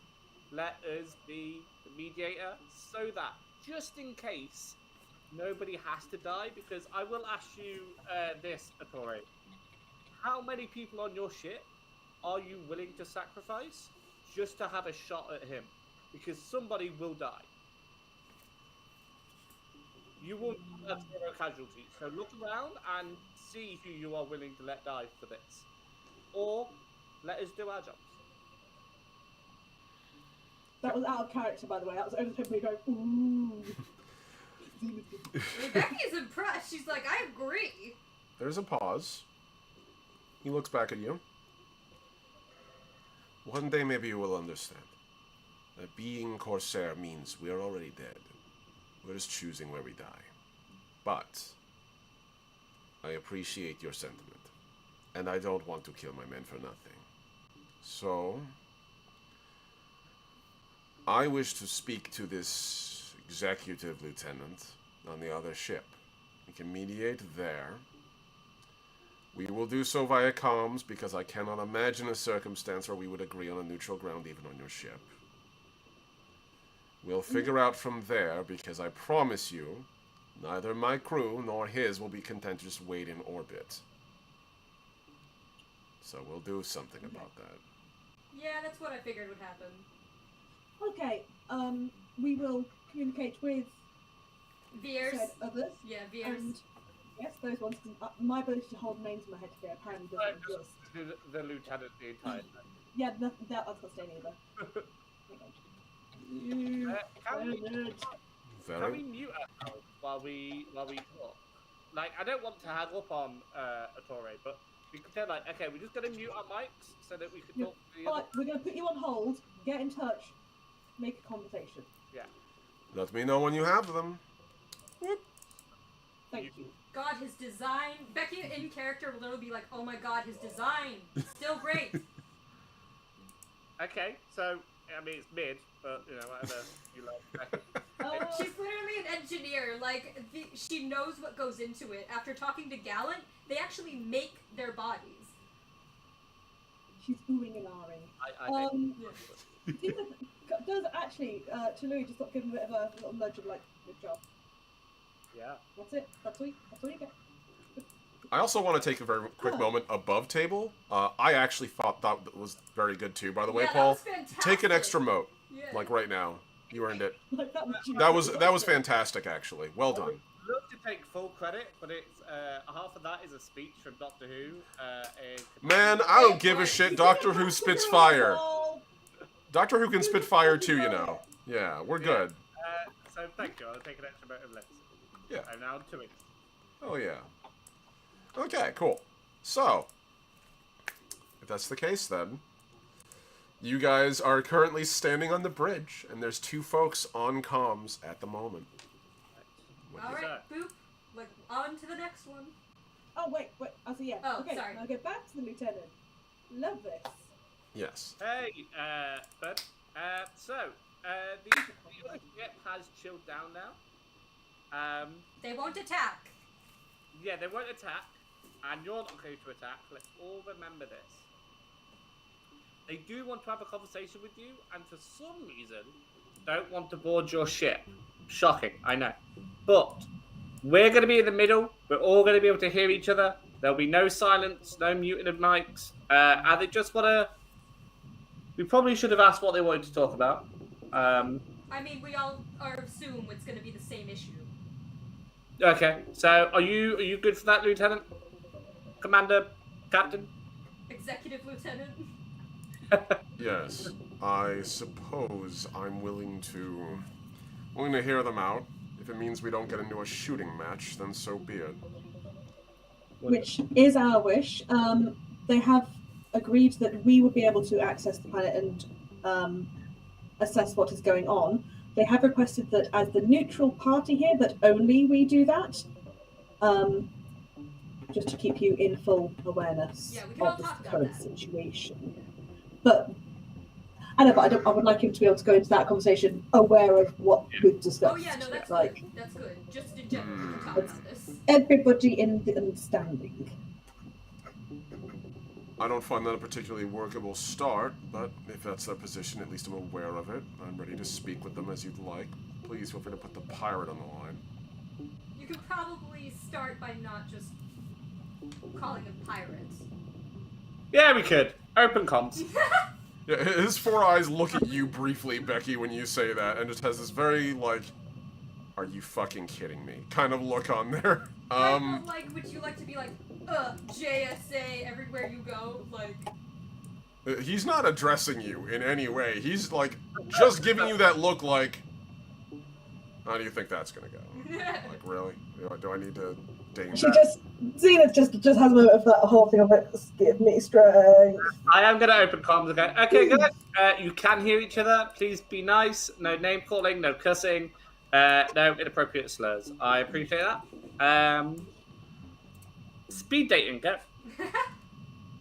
let us be the mediator so that just in case nobody has to die, because I will ask you this, Ettore. How many people on your ship are you willing to sacrifice just to have a shot at him? Because somebody will die. You will have 0 casualties. So look around and see who you are willing to let die for this. Or let us do our jobs. That was out of character, by the way. That was over me going, ooh. Becky's impressed. She's like, I agree. There's a pause. He looks back at you. One day maybe you will understand that being Corsair means we are already dead. We're just choosing where we die. But I appreciate your sentiment. And I don't want to kill my men for nothing. So I wish to speak to this executive lieutenant on the other ship. We can mediate there. We will do so via comms because I cannot imagine a circumstance where we would agree on a neutral ground even on your ship. We'll figure out from there because I promise you, neither my crew nor his will be content to just wait in orbit. So we'll do something about that. Yeah, that's what I figured would happen. Okay, we will communicate with Veers. said others. Yeah, Veers. And yes, those ones. My ability to hold names in my head today apparently doesn't exist. The lieutenant the entire time. Yeah, that's not staying either. Can we mute ourselves while we talk? Like, I don't want to hang up on Ettore, but we could say like, okay, we're just gonna mute our mics so that we can talk to the other. Alright, we're gonna put you on hold. Get in touch. Make a conversation. Yeah. Let me know when you have them. Thank you. God, his design. Becky in character will literally be like, oh my god, his design. Still great. Okay, so I mean it's mid, but you know whatever you like. She's literally an engineer. Like, she knows what goes into it. After talking to Gallant, they actually make their bodies. She's oohing and ahhing. I think. Does actually, to Louis, just give him a bit of a little nudge of like, good job. Yeah. That's it. That's all you get. I also want to take a very quick moment above table. I actually thought that was very good too. By the way, Yeah, that Paul, was fantastic. take an extra moat. Yeah. Like right now, you earned it. Like That was fantastic, actually. Well done. I'd love to take full credit, but it's half of that is a speech from Doctor Who. Man, I don't give a shit. Doctor Who spits fire. Doctor Who can spit fire too, you know. Yeah, we're good. So thank you. I'll take an extra bit of less. Yeah. I'm now to it. Oh yeah. Okay, cool. So, if that's the case, then you guys are currently standing on the bridge, and there's 2 folks on comms at the moment. All right, boop. Like on to the next one. Oh wait. Oh, so yeah. Oh, okay. sorry. I'll get back to the lieutenant. Love this. Yes. Hey, bud. The other ship has chilled down now. They won't attack. Yeah, they won't attack, and you're not going to attack. Let's all remember this. They do want to have a conversation with you, and for some reason, don't want to board your ship. Shocking, I know. But we're going to be in the middle. We're all going to be able to hear each other. There'll be no silence, no muting of mics. And they just want to... We probably should have asked what they wanted to talk about. I mean, we all assume it's going to be the same issue. Okay, so are you good for that, Lieutenant? Commander? Captain? Executive Lieutenant? Yes. I suppose I'm willing to hear them out. If it means we don't get into a shooting match, then so be it. Which is our wish. They have agreed that we will be able to access the planet and assess what is going on. They have requested that as the neutral party here, that only we do that, just to keep you in full awareness of the current situation. But I know, but I would like him to be able to go into that conversation aware of what we've discussed. Oh yeah, no, that's like good. That's good. Just in general, we can talk about this. everybody in the understanding. I don't find that a particularly workable start, but if that's their position, at least I'm aware of it. I'm ready to speak with them as you'd like. Please feel free to put the pirate on the line. You could probably start by not just calling them pirates. Yeah, we could. Open comms. Yeah, his 4 eyes look at you briefly, Becky, when you say that, and just has this very, like, are you fucking kidding me kind of look on there. Like, would you like to be like, JSA everywhere you go? Like... He's not addressing you in any way. He's, like, just giving you that look like, how do you think that's gonna go? Like, really? Do I need to deign that? Zenith just has a moment of that whole thing of it, give me strength. I am going to open comms again. Okay, guys, you can hear each other. Please be nice. No name calling, no cussing, no inappropriate slurs. I appreciate that. Speed dating, go.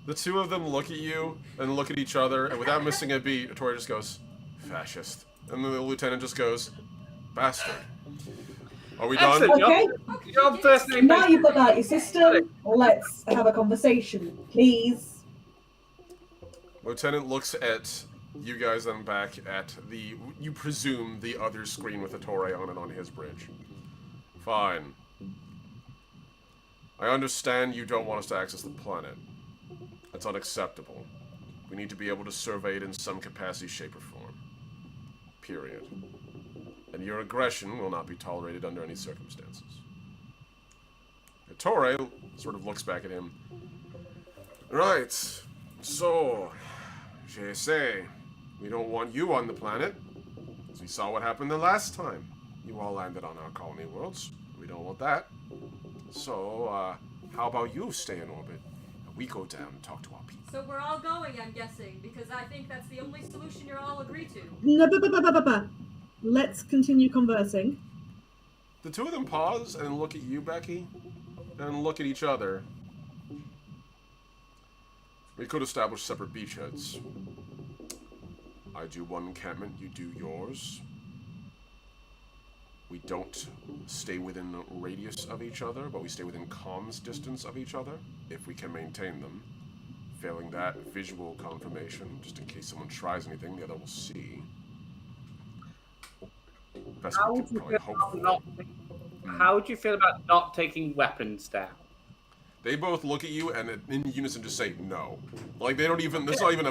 The 2 of them look at you and look at each other, and without missing a beat, Tori just goes, fascist. And then the lieutenant just goes, bastard. Are we done? Okay. Your first name. Now you've got that out your system, let's have a conversation, please. Lieutenant looks at you guys and back at the, you presume, the other screen with a Torre on it on his bridge. Fine. I understand you don't want us to access the planet. That's unacceptable. We need to be able to survey it in some capacity, shape, or form. Period. And your aggression will not be tolerated under any circumstances. Torre sort of looks back at him. Right. So, je sais, we don't want you on the planet. As we saw what happened the last time. You all landed on our colony worlds. We don't want that. So, how about you stay in orbit? We go down and talk to our people. So we're all going, I'm guessing, because I think that's the only solution you're all agreed to. No, let's continue conversing. The 2 of them pause and look at you, Becky, and look at each other. We could establish separate beachheads. I do one encampment, you do yours. We don't stay within radius of each other, but we stay within comms distance of each other, if we can maintain them. Failing that, visual confirmation, just in case someone tries anything, the other will see. Best we could probably hope for. how would you feel about not taking weapons down? They both look at you and in unison just say no. Like they don't even. There's not even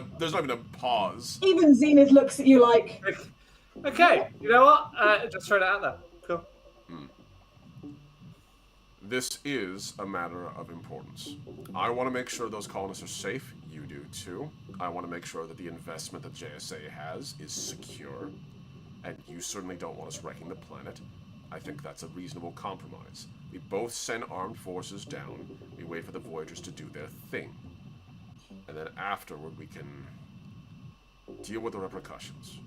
a pause. Even Zenith looks at you like. Okay, you know what? Just throw it out there. Cool. This is a matter of importance. I want to make sure those colonists are safe. You do too. I want to make sure that the investment that JSA has is secure. And you certainly don't want us wrecking the planet. I think that's a reasonable compromise. We both send armed forces down. We wait for the Voyagers to do their thing. And then afterward we can deal with the repercussions.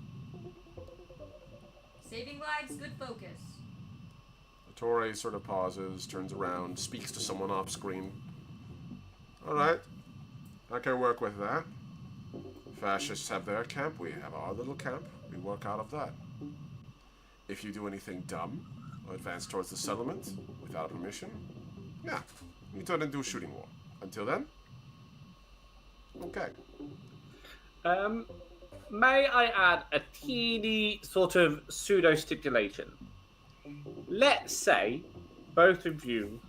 Saving lives, good focus. Torre sort of pauses, turns around, speaks to someone off screen. Alright. I can work with that. Fascists have their camp, we have our little camp. We work out of that. If you do anything dumb, or advance towards the settlement without permission, yeah, we turn into a shooting war. Until then, okay. May I add a teeny sort of pseudo stipulation? Let's say both of you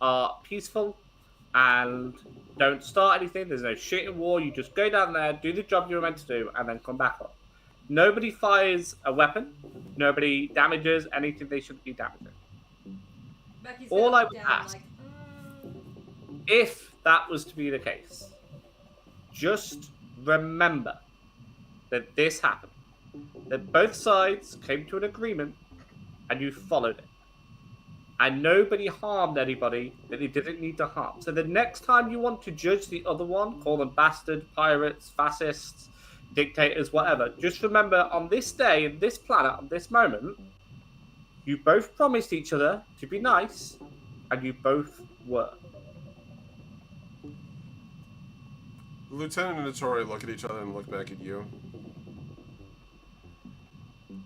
are peaceful and don't start anything. There's no shit in war. You just go down there, do the job you were meant to do, and then come back up. Nobody fires a weapon. Nobody damages anything they shouldn't be damaging. Becky's All gonna I look would down ask, like, if that was to be the case, just remember that this happened. That both sides came to an agreement and you followed it. And nobody harmed anybody that they didn't need to harm. So the next time you want to judge the other one, call them bastard, pirates, fascists, dictators, whatever, just remember on this day, in this planet, on this moment, you both promised each other to be nice, and you both were. The lieutenant and the Torre look at each other and look back at you.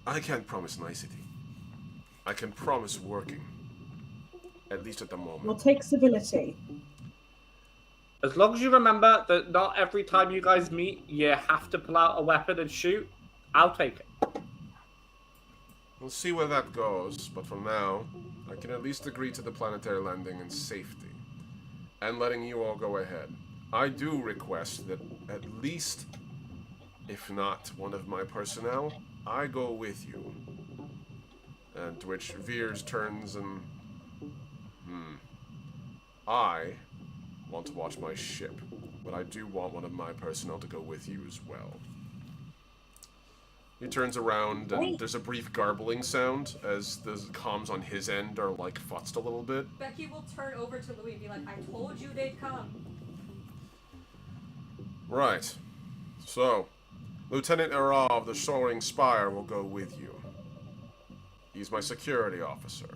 I can't promise nicety. I can promise working. At least at the moment. We'll take civility. As long as you remember that not every time you guys meet, you have to pull out a weapon and shoot, I'll take it. We'll see where that goes, but for now, I can at least agree to the planetary landing in safety. And letting you all go ahead. I do request that at least, if not one of my personnel, I go with you. And to which Veers turns and... I want to watch my ship, but I do want one of my personnel to go with you as well. He turns around and there's a brief garbling sound as the comms on his end are like futzed a little bit. Becky will turn over to Louis and be like, I told you they'd come. Right. So, Lieutenant Era of the Soaring Spire will go with you. He's my security officer.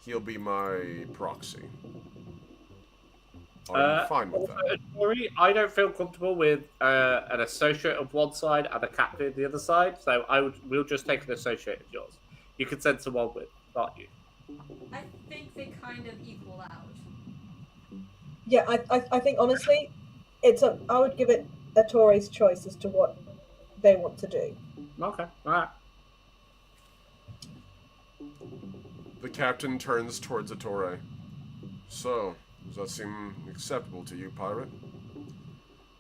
He'll be my proxy. Are you fine with that? Sorry, I don't feel comfortable with an associate of one side and a captain of the other side, so we'll just take an associate of yours. You can send someone with, not you. I think they kind of equal out. Yeah, I think honestly, I would give it a Torre's choice as to what they want to do. Okay, alright. The captain turns towards the Torre. So, does that seem acceptable to you, pirate?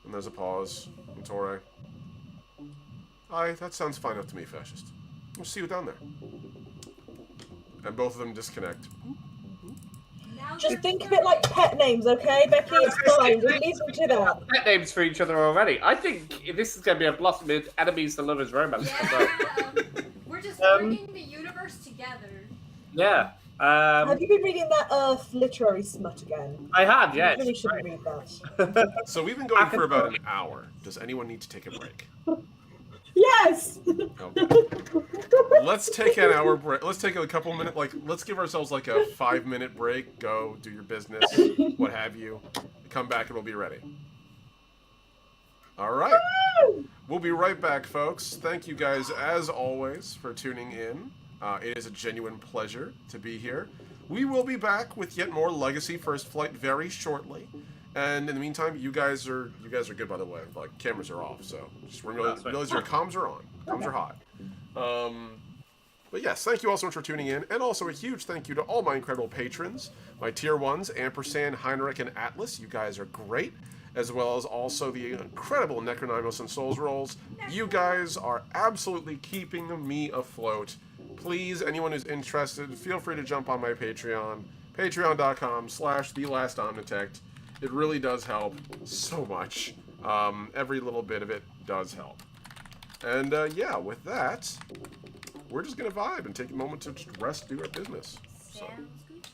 And there's a pause. And Torre. Aye, that sounds fine enough to me, fascist. We'll see you down there. And both of them disconnect. Just think of it like pet names, okay, Becky? It's fine. Just leave them to that. Pet names for each other already. I think this is going to be a blossoming enemies to lovers romance. Yeah, we're just bringing the universe together. Yeah. Have you been reading that Earth literary smut again? I have, yes. You really shouldn't read that. So we've been going for about an hour. Does anyone need to take a break? Yes! Okay. Let's take an hour break. Let's take a couple minutes. Let's give ourselves like a 5-minute break. Go do your business, what have you. Come back and we'll be ready. All right. We'll be right back, folks. Thank you guys, as always, for tuning in. It is a genuine pleasure to be here. We will be back with yet more Legacy First Flight very shortly. And in the meantime, you guys are good, by the way. Like, cameras are off, so just realize your comms are on. Comms are hot. But yes, thank you all so much for tuning in, and also a huge thank you to all my incredible patrons, my tier 1s, Ampersand, Heinrich, and Atlas. You guys are great, as well as also the incredible Necronymous and Souls Rolls. You guys are absolutely keeping me afloat. Please, anyone who's interested, feel free to jump on my Patreon, patreon.com/TheLastOmnitect. It really does help so much. Every little bit of it does help. And yeah, with that, we're just gonna vibe and take a moment to just rest, do our business. So. Sounds good.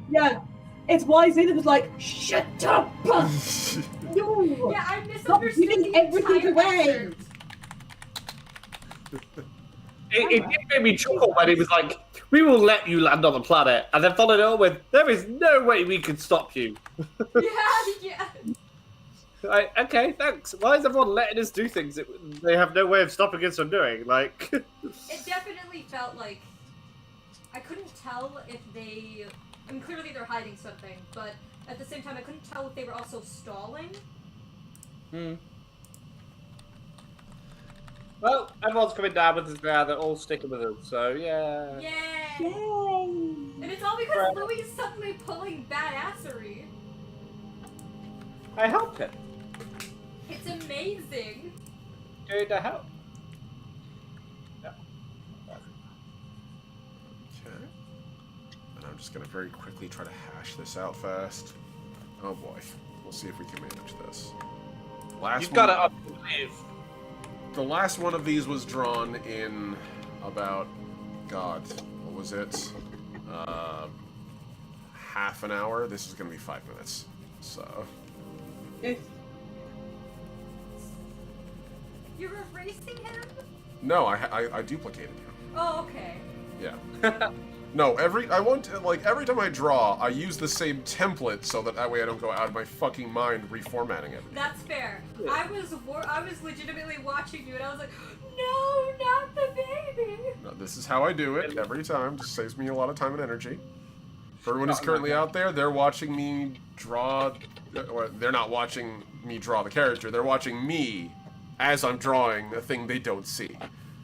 Yeah, it's why Zayden was like, shut up! No! Yeah, I Stop misunderstood giving the everything entire away! excerpt. It did make me chuckle when he was like, "We will let you land on the planet," and then followed it up with, "There is no way we can stop you." Yeah. Like, okay, thanks. Why is everyone letting us do things that they have no way of stopping us from doing? Like, It definitely felt like I couldn't tell if they. I mean, clearly they're hiding something, but at the same time, I couldn't tell if they were also stalling. Well, everyone's coming down with us now. They're all sticking with us, so yeah. Yay! Yay! And it's all because Louis is suddenly pulling badassery. I helped him. It's amazing. Going to help. Yeah. I'm just gonna very quickly try to hash this out fast. Oh boy. We'll see if we can manage this. You've got to believe. The last one of these was drawn in about, God, what was it? Half an hour. This is going to be 5 minutes. So. If You're erasing him? No, I duplicated him. Oh, okay. Yeah. No, every time I draw, I use the same template so that way I don't go out of my fucking mind reformatting everything. That's fair. Yeah. I was legitimately watching you, and I was like, no, not the baby. No, this is how I do it every time. Just saves me a lot of time and energy. For everyone who's currently out there, they're watching me draw. Or they're not watching me draw the character. They're watching me as I'm drawing a thing they don't see.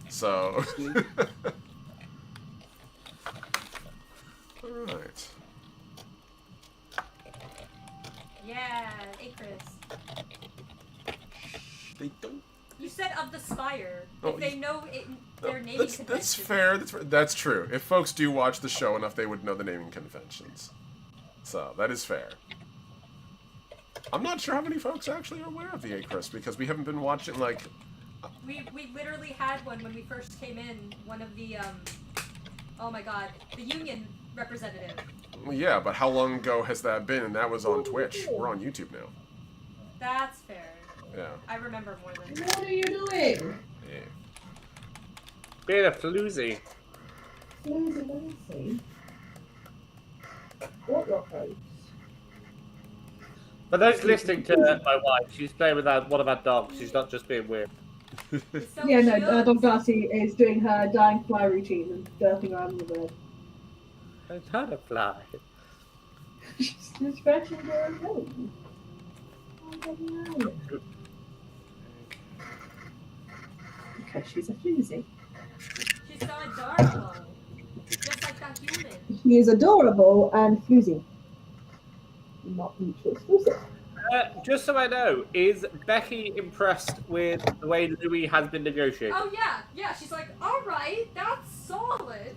So. Alright. Yeah, Acris. They don't. You said of the Spire. Oh, if they know it, their naming conventions. That's fair. That's true. If folks do watch the show enough, they would know the naming conventions. So, that is fair. I'm not sure how many folks actually are aware of the Acris, because we haven't been watching, like... We literally had one when we first came in. One of the, oh my god, the union representative. Well, yeah, but how long ago has that been? And that was on Twitch. We're on YouTube now. That's fair. Yeah. I remember more than what are you doing? Yeah. Being a floozy. Floozy. What your face? For those listening to my wife, she's playing with one of our dogs. She's not just being weird. So Yeah, no, Dog Darcy is doing her dying fly routine and surfing around the bed. It's not a fly. She's scratching her nose. Okay, she's a floozy. She's so adorable. Just like that human. She is adorable and floozy. Not mutually exclusive. Just so I know, is Becky impressed with the way Louis has been negotiating? Oh yeah. She's like, all right, that's solid.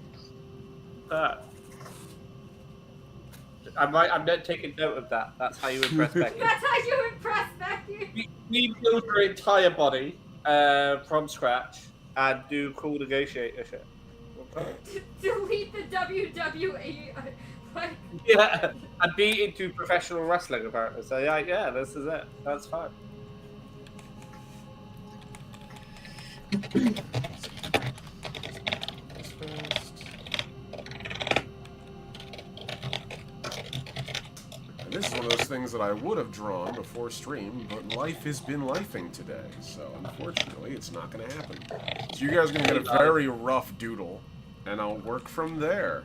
I'm not taking note of that. That's how you impress Becky. That's how you impress Becky. We build her entire body from scratch and do cool negotiator shit. Delete the WWE. Like, Yeah, and be into professional wrestling apparently. So yeah, this is it. That's fine. This is one of those things that I would have drawn before stream, but life has been lifing today, so unfortunately it's not going to happen. So you guys are going to get a very rough doodle, and I'll work from there.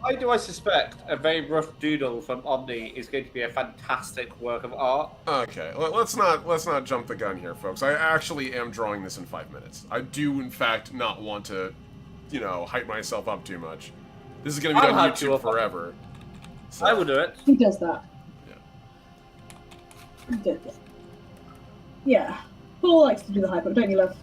Why do I suspect a very rough doodle from Omni is going to be a fantastic work of art? Okay, let's not jump the gun here, folks. I actually am drawing this in 5 minutes. I do, in fact, not want to, hype myself up too much. This is going to be on YouTube forever. So. I will do it. Who does that? Yeah. Who does that? Yeah. Paul likes to do the hype up, don't you, love?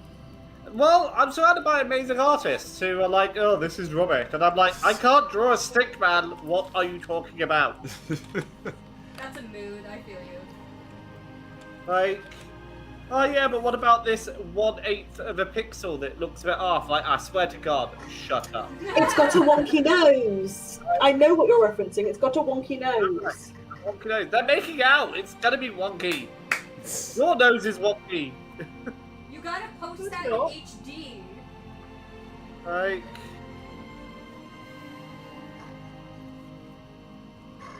Well, I'm surrounded by amazing artists who are like, oh, this is rubbish. And I'm like, I can't draw a stick man. What are you talking about? That's a mood, I feel you. Like, oh yeah, but what about this 1/8 of a pixel that looks a bit off? Like, I swear to God, shut up. It's got a wonky nose. I know what you're referencing. It's got a wonky nose. Wonky nose. They're making out. It's gonna be wonky. Your nose is wonky. You gotta post that in No. HD. Like,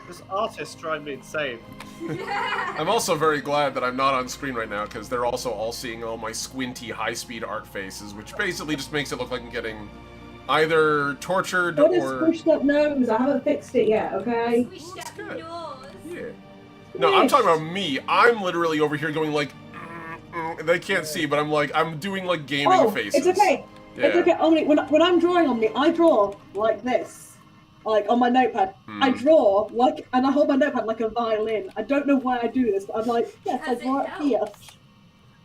this artist drive me insane. I'm also very glad that I'm not on screen right now, because they're also all seeing all my squinty, high-speed art faces, which basically just makes it look like I'm getting either tortured What is or... squished up nose? I haven't fixed it yet, okay? Squish that good. nose. Yeah. No, I'm talking about me. I'm literally over here going like... They can't see, but I'm doing like gaming faces. It's okay. Yeah. It's okay. Omni, when I'm drawing Omni, I draw like this, like on my notepad. I draw like, and I hold my notepad like a violin. I don't know why I do this, but I'm like, yes, I Because draw it it here. helps.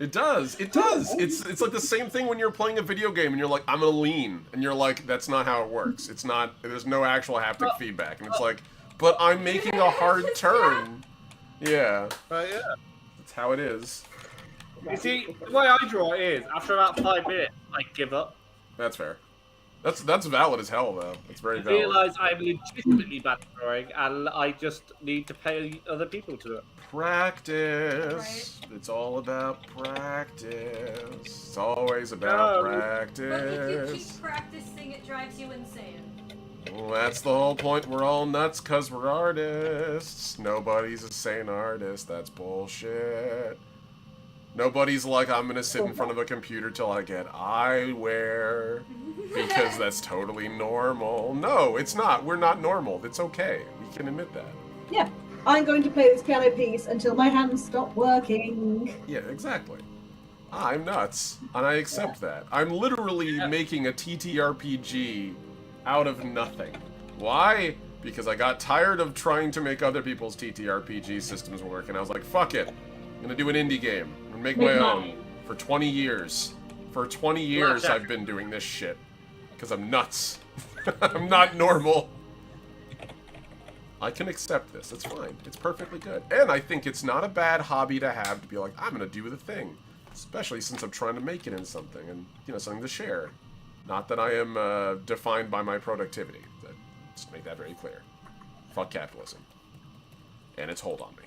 It does. It does. It's like the same thing when you're playing a video game and you're like, I'm gonna lean, and you're like, that's not how it works. It's not. There's no actual haptic feedback, and it's like, but I'm making a hard turn. Yeah. Yeah. That's how it is. You see, the way I draw it is, after about 5 minutes, I give up. That's fair. That's valid as hell, though. It's very I valid. realise I'm legitimately bad at drawing, and I just need to pay other people to do it. Practice. Right. It's all about practice. It's always about No. practice. But if you keep practicing, it drives you insane. Well, that's the whole point. We're all nuts because we're artists. Nobody's a sane artist. That's bullshit. Nobody's like, I'm going to sit in front of a computer till I get eyewear because that's totally normal. No, it's not. We're not normal. It's okay. We can admit that. Yeah, I'm going to play this piano piece until my hands stop working. Yeah, exactly. I'm nuts, and I accept that. I'm literally making a TTRPG out of nothing. Why? Because I got tired of trying to make other people's TTRPG systems work, and I was like, fuck it. I'm gonna do an indie game. I'm gonna make my own. For 20 years. For 20 years I've been doing this shit. Because I'm nuts. I'm not normal. I can accept this. It's fine. It's perfectly good. And I think it's not a bad hobby to have to be like, I'm gonna do the thing. Especially since I'm trying to make it in something and, you know, something to share. Not that I am defined by my productivity. Just make that very clear. Fuck capitalism. And its hold on me.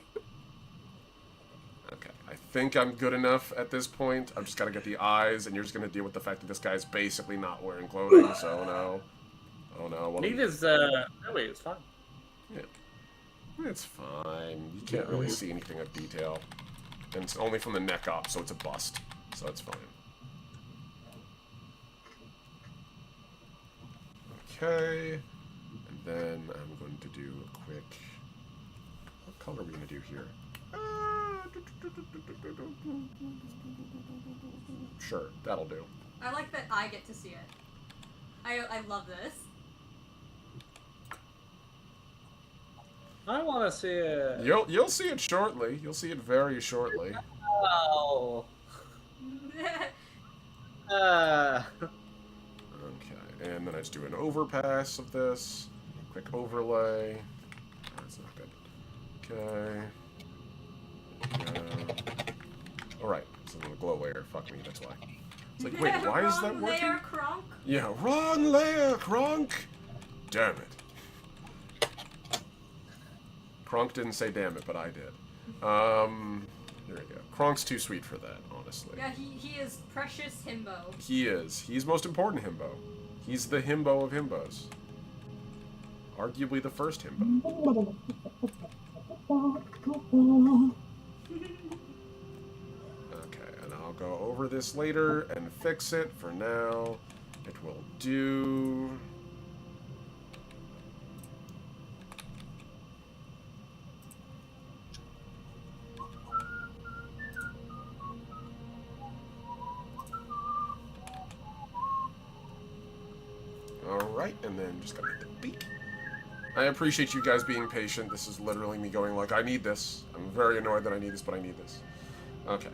Okay, I think I'm good enough at this point. I've just got to get the eyes, and you're just going to deal with the fact that this guy's basically not wearing clothing, so no. Oh no. What Neither's, no wait, it's fine. Yeah. It's fine. You can't really see anything of detail. And it's only from the neck up, so it's a bust. So it's fine. Okay. And then I'm going to do a quick... What color are we going to do here? Sure, that'll do. I like that I get to see it. I love this. I want to see it. You'll see it shortly. You'll see it very shortly. Oh. Okay, and then I just do an overpass of this. Quick overlay. Oh, that's not good. Okay. Alright, it's a little glow layer. Fuck me, that's why. It's like, wait, why is that working? Layer, Kronk? Yeah, wrong layer, Kronk! Damn it. Kronk didn't say damn it, but I did. Here we go. Kronk's too sweet for that, honestly. Yeah, he is precious himbo. He is. He's most important himbo. He's the himbo of himbos. Arguably the first himbo. Okay, and I'll go over this later and fix it. For now, it will do. Alright, and then just gotta hit the beep. I appreciate you guys being patient. This is literally me going like, I need this. I'm very annoyed that I need this, but I need this. Okay.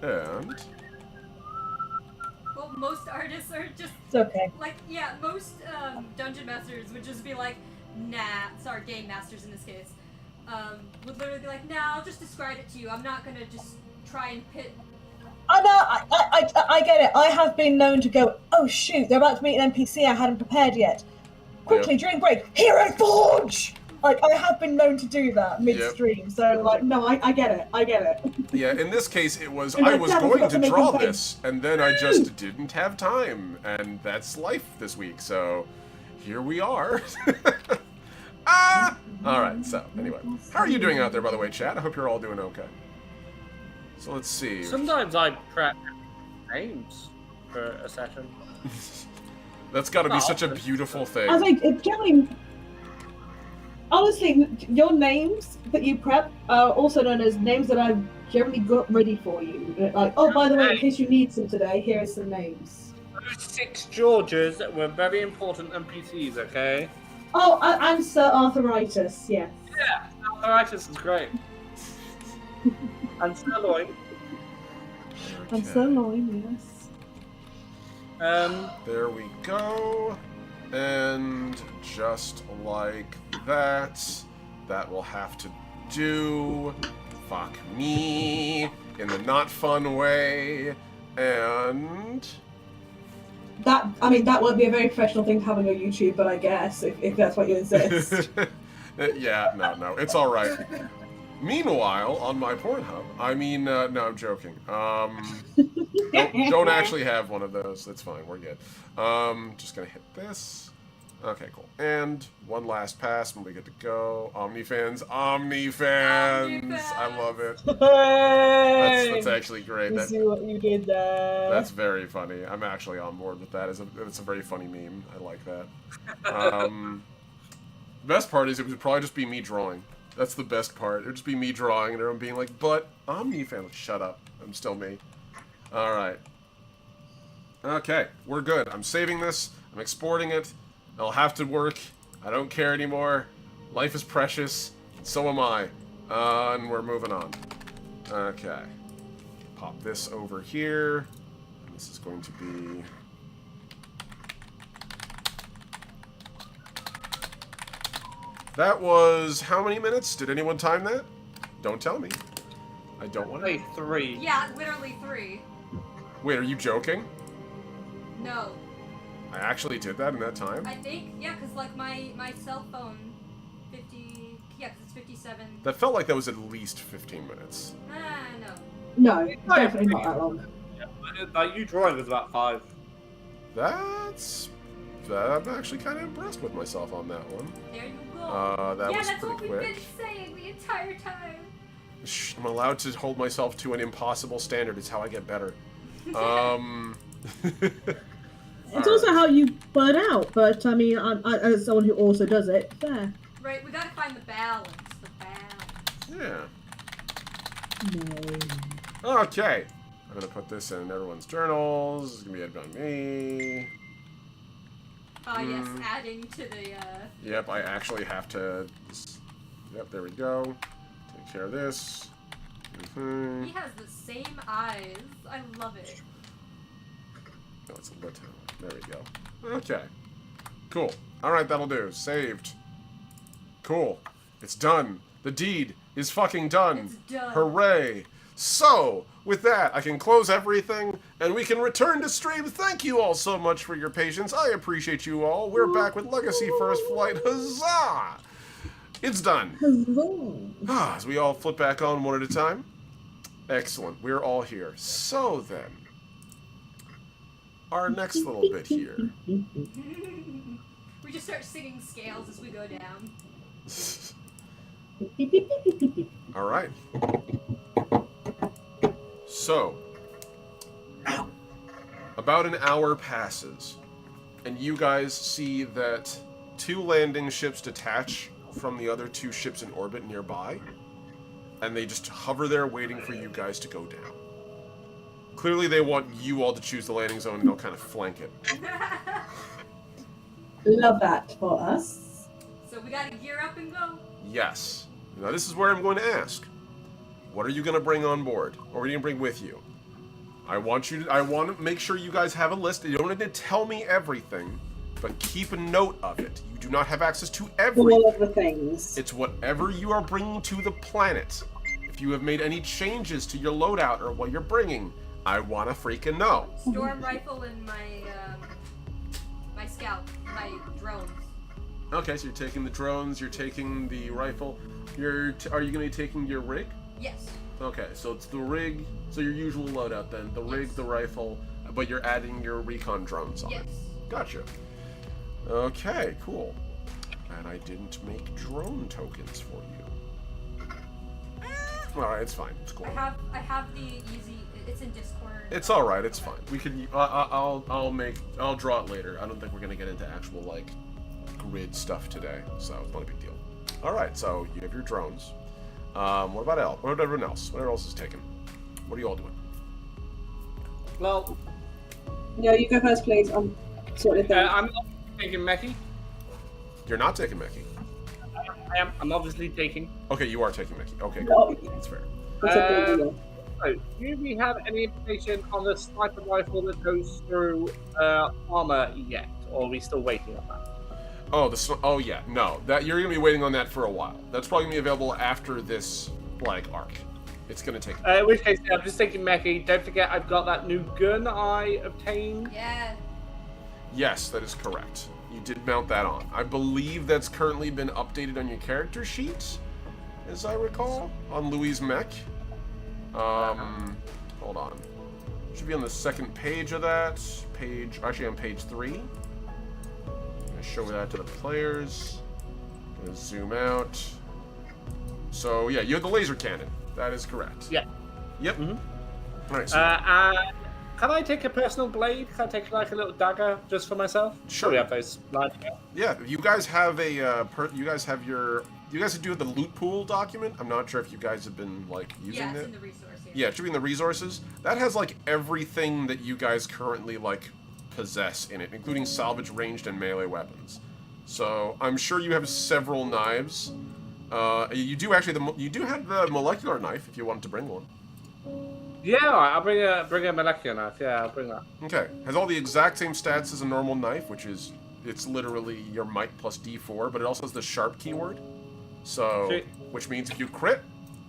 And... Well, most artists are just... It's okay. Like, yeah, most dungeon masters would just be like, nah, sorry, game masters in this case, would literally be like, nah, I'll just describe it to you. I'm not gonna just try and pit... I know, I get it. I have been known to go, oh shoot, they're about to meet an NPC I hadn't prepared yet. Quickly, during break, Hero Forge! Like, I have been known to do that mid-stream, so, like, no, I get it. Yeah, in this case, it was, I was going to draw this, and then I just didn't have time, and that's life this week, so here we are. Alright, so, anyway. How are you doing out there, by the way, chat? I hope you're all doing okay. So let's see. Sometimes I prep names for a session. That's got to be such a beautiful thing. I was like, generally, honestly, your names that you prep are also known as names that I've generally got ready for you. Like, oh, by the way, in case you need some today, here are some names. Those 6 Georges were very important NPCs, okay? Oh, and Sir Arthuritis, yes. Yeah, Arthuritis is great. And Sirloin. And sirloin, yes. There we go. And just like that, that will have to do. Fuck me in the not fun way. And That would be a very professional thing to have on your YouTube, but I guess if that's what you insist. yeah, no, it's all right. Meanwhile, on my Pornhub, no, I'm joking. Don't actually have one of those. That's fine. We're good. Just gonna hit this. Okay, cool. And one last pass, and we get to go. OmniFans. I love it. That's actually great. You see what you did there. That's very funny. I'm actually on board with that. It's a very funny meme. I like that. Best part is it would probably just be me drawing. That's the best part. It would just be me drawing and everyone being like, but OmniFans. Shut up. I'm still me. Alright. Okay, we're good. I'm saving this. I'm exporting it. I'll have to work. I don't care anymore. Life is precious. So am I. And we're moving on. Okay. Pop this over here. This is going to be... That was how many minutes? Did anyone time that? Don't tell me. I don't want to. Hey, 3. Yeah, literally 3. Wait, are you joking? No. I actually did that in that time? I think, yeah, because like my cell phone, 50, yeah, because it's 57. That felt like that was at least 15 minutes. No. No, definitely not that long. Like, you drawing was about 5. I'm actually kind of impressed with myself on that one. There you go. That yeah, was that's pretty what we've quick. been saying the entire time. Shh, I'm allowed to hold myself to an impossible standard. It's how I get better. It's also how you burn out, but I mean, I, as someone who also does it, fair. Right, we gotta find the balance. Yeah. Okay. I'm gonna put this in everyone's journals. It's gonna be edited by me. Yes, adding to the, Yep, I actually have to... Yep, there we go. Take care of this. Mm-hmm. He has the same eyes. I love it. No, it's a little. There we go. Okay. Cool. Alright, that'll do. Saved. Cool. It's done. The deed is fucking done. It's done. Hooray. So, with that, I can close everything, and we can return to stream. Thank you all so much for your patience. I appreciate you all. We're back with Legacy First Flight. Huzzah! It's done. As we all flip back on one at a time. Excellent. We're all here. So then, our next little bit here. We just start singing scales as we go down. All right. So, about an hour passes, and you guys see that 2 landing ships detach from the other 2 ships in orbit nearby, and they just hover there waiting for you guys to go down. Clearly they want you all to choose the landing zone and they'll kind of flank it. Love that for us. So we gotta gear up and go. Yes. Now this is where I'm going to ask. What are you going to bring on board? Or what are you going to bring with you? I want to make sure you guys have a list. You don't need to tell me everything, but keep a note of it. You do not have access to everything. All of the things. It's whatever you are bringing to the planet. If you have made any changes to your loadout or what you're bringing, I want to freaking know. Storm rifle and my my scout, my drones. Okay, so you're taking the drones, you're taking the rifle. Are you going to be taking your rig? Yes. Okay, so it's the rig, so your usual loadout then. The rig, Yes. the rifle, but you're adding your recon drones on Yes. it. Gotcha. Okay, cool. And I didn't make drone tokens for you. Alright, it's fine. It's cool. I have the easy. It's in Discord. It's alright, it's fine. We can, I'll draw it later. I don't think we're gonna get into actual, like, grid stuff today, so it's not a big deal. Alright, so you have your drones. What about everyone else? What else is taken? What are you all doing? Well, No, you go first, please. I'm sorting it out. I'm not taking Meki. You're not taking Meki. I am. I'm obviously taking. Okay, you are taking Meki. Okay, No. cool. That's fair. That's a big deal. also, do we have any information on the sniper rifle that goes through armor yet, or are we still waiting on that? Oh yeah, no. That you're gonna be waiting on that for a while. That's probably gonna be available after this arc. It's gonna take. In which case, I'm just thinking, Becky. Don't forget, I've got that new gun I obtained. Yeah. Yes, that is correct. You did mount that on. I believe that's currently been updated on your character sheet, as I recall, on Louis' mech. Hold on. Should be on the second page of that. Actually on page 3. I'm gonna show that to the players. Gonna zoom out. So yeah, you have the laser cannon. That is correct. Yeah. Yep. Mm-hmm. All right. So can I take a personal blade? Can I take like a little dagger just for myself? Sure. We have those lined up. Yeah, you guys have a you guys do the loot pool document. I'm not sure if you guys have been like using Yeah, it's it. in the resource. Yeah, it should be in the resources. That has like everything that you guys currently like possess in it, including salvage, ranged, and melee weapons. So I'm sure you have several knives. You do actually you do have the molecular knife if you wanted to bring one. Yeah, I'll bring a molecular knife. Yeah, I'll bring that. Okay, has all the exact same stats as a normal knife, which is it's literally your might plus D4, but it also has the sharp keyword. So, Sweet. which means if you crit,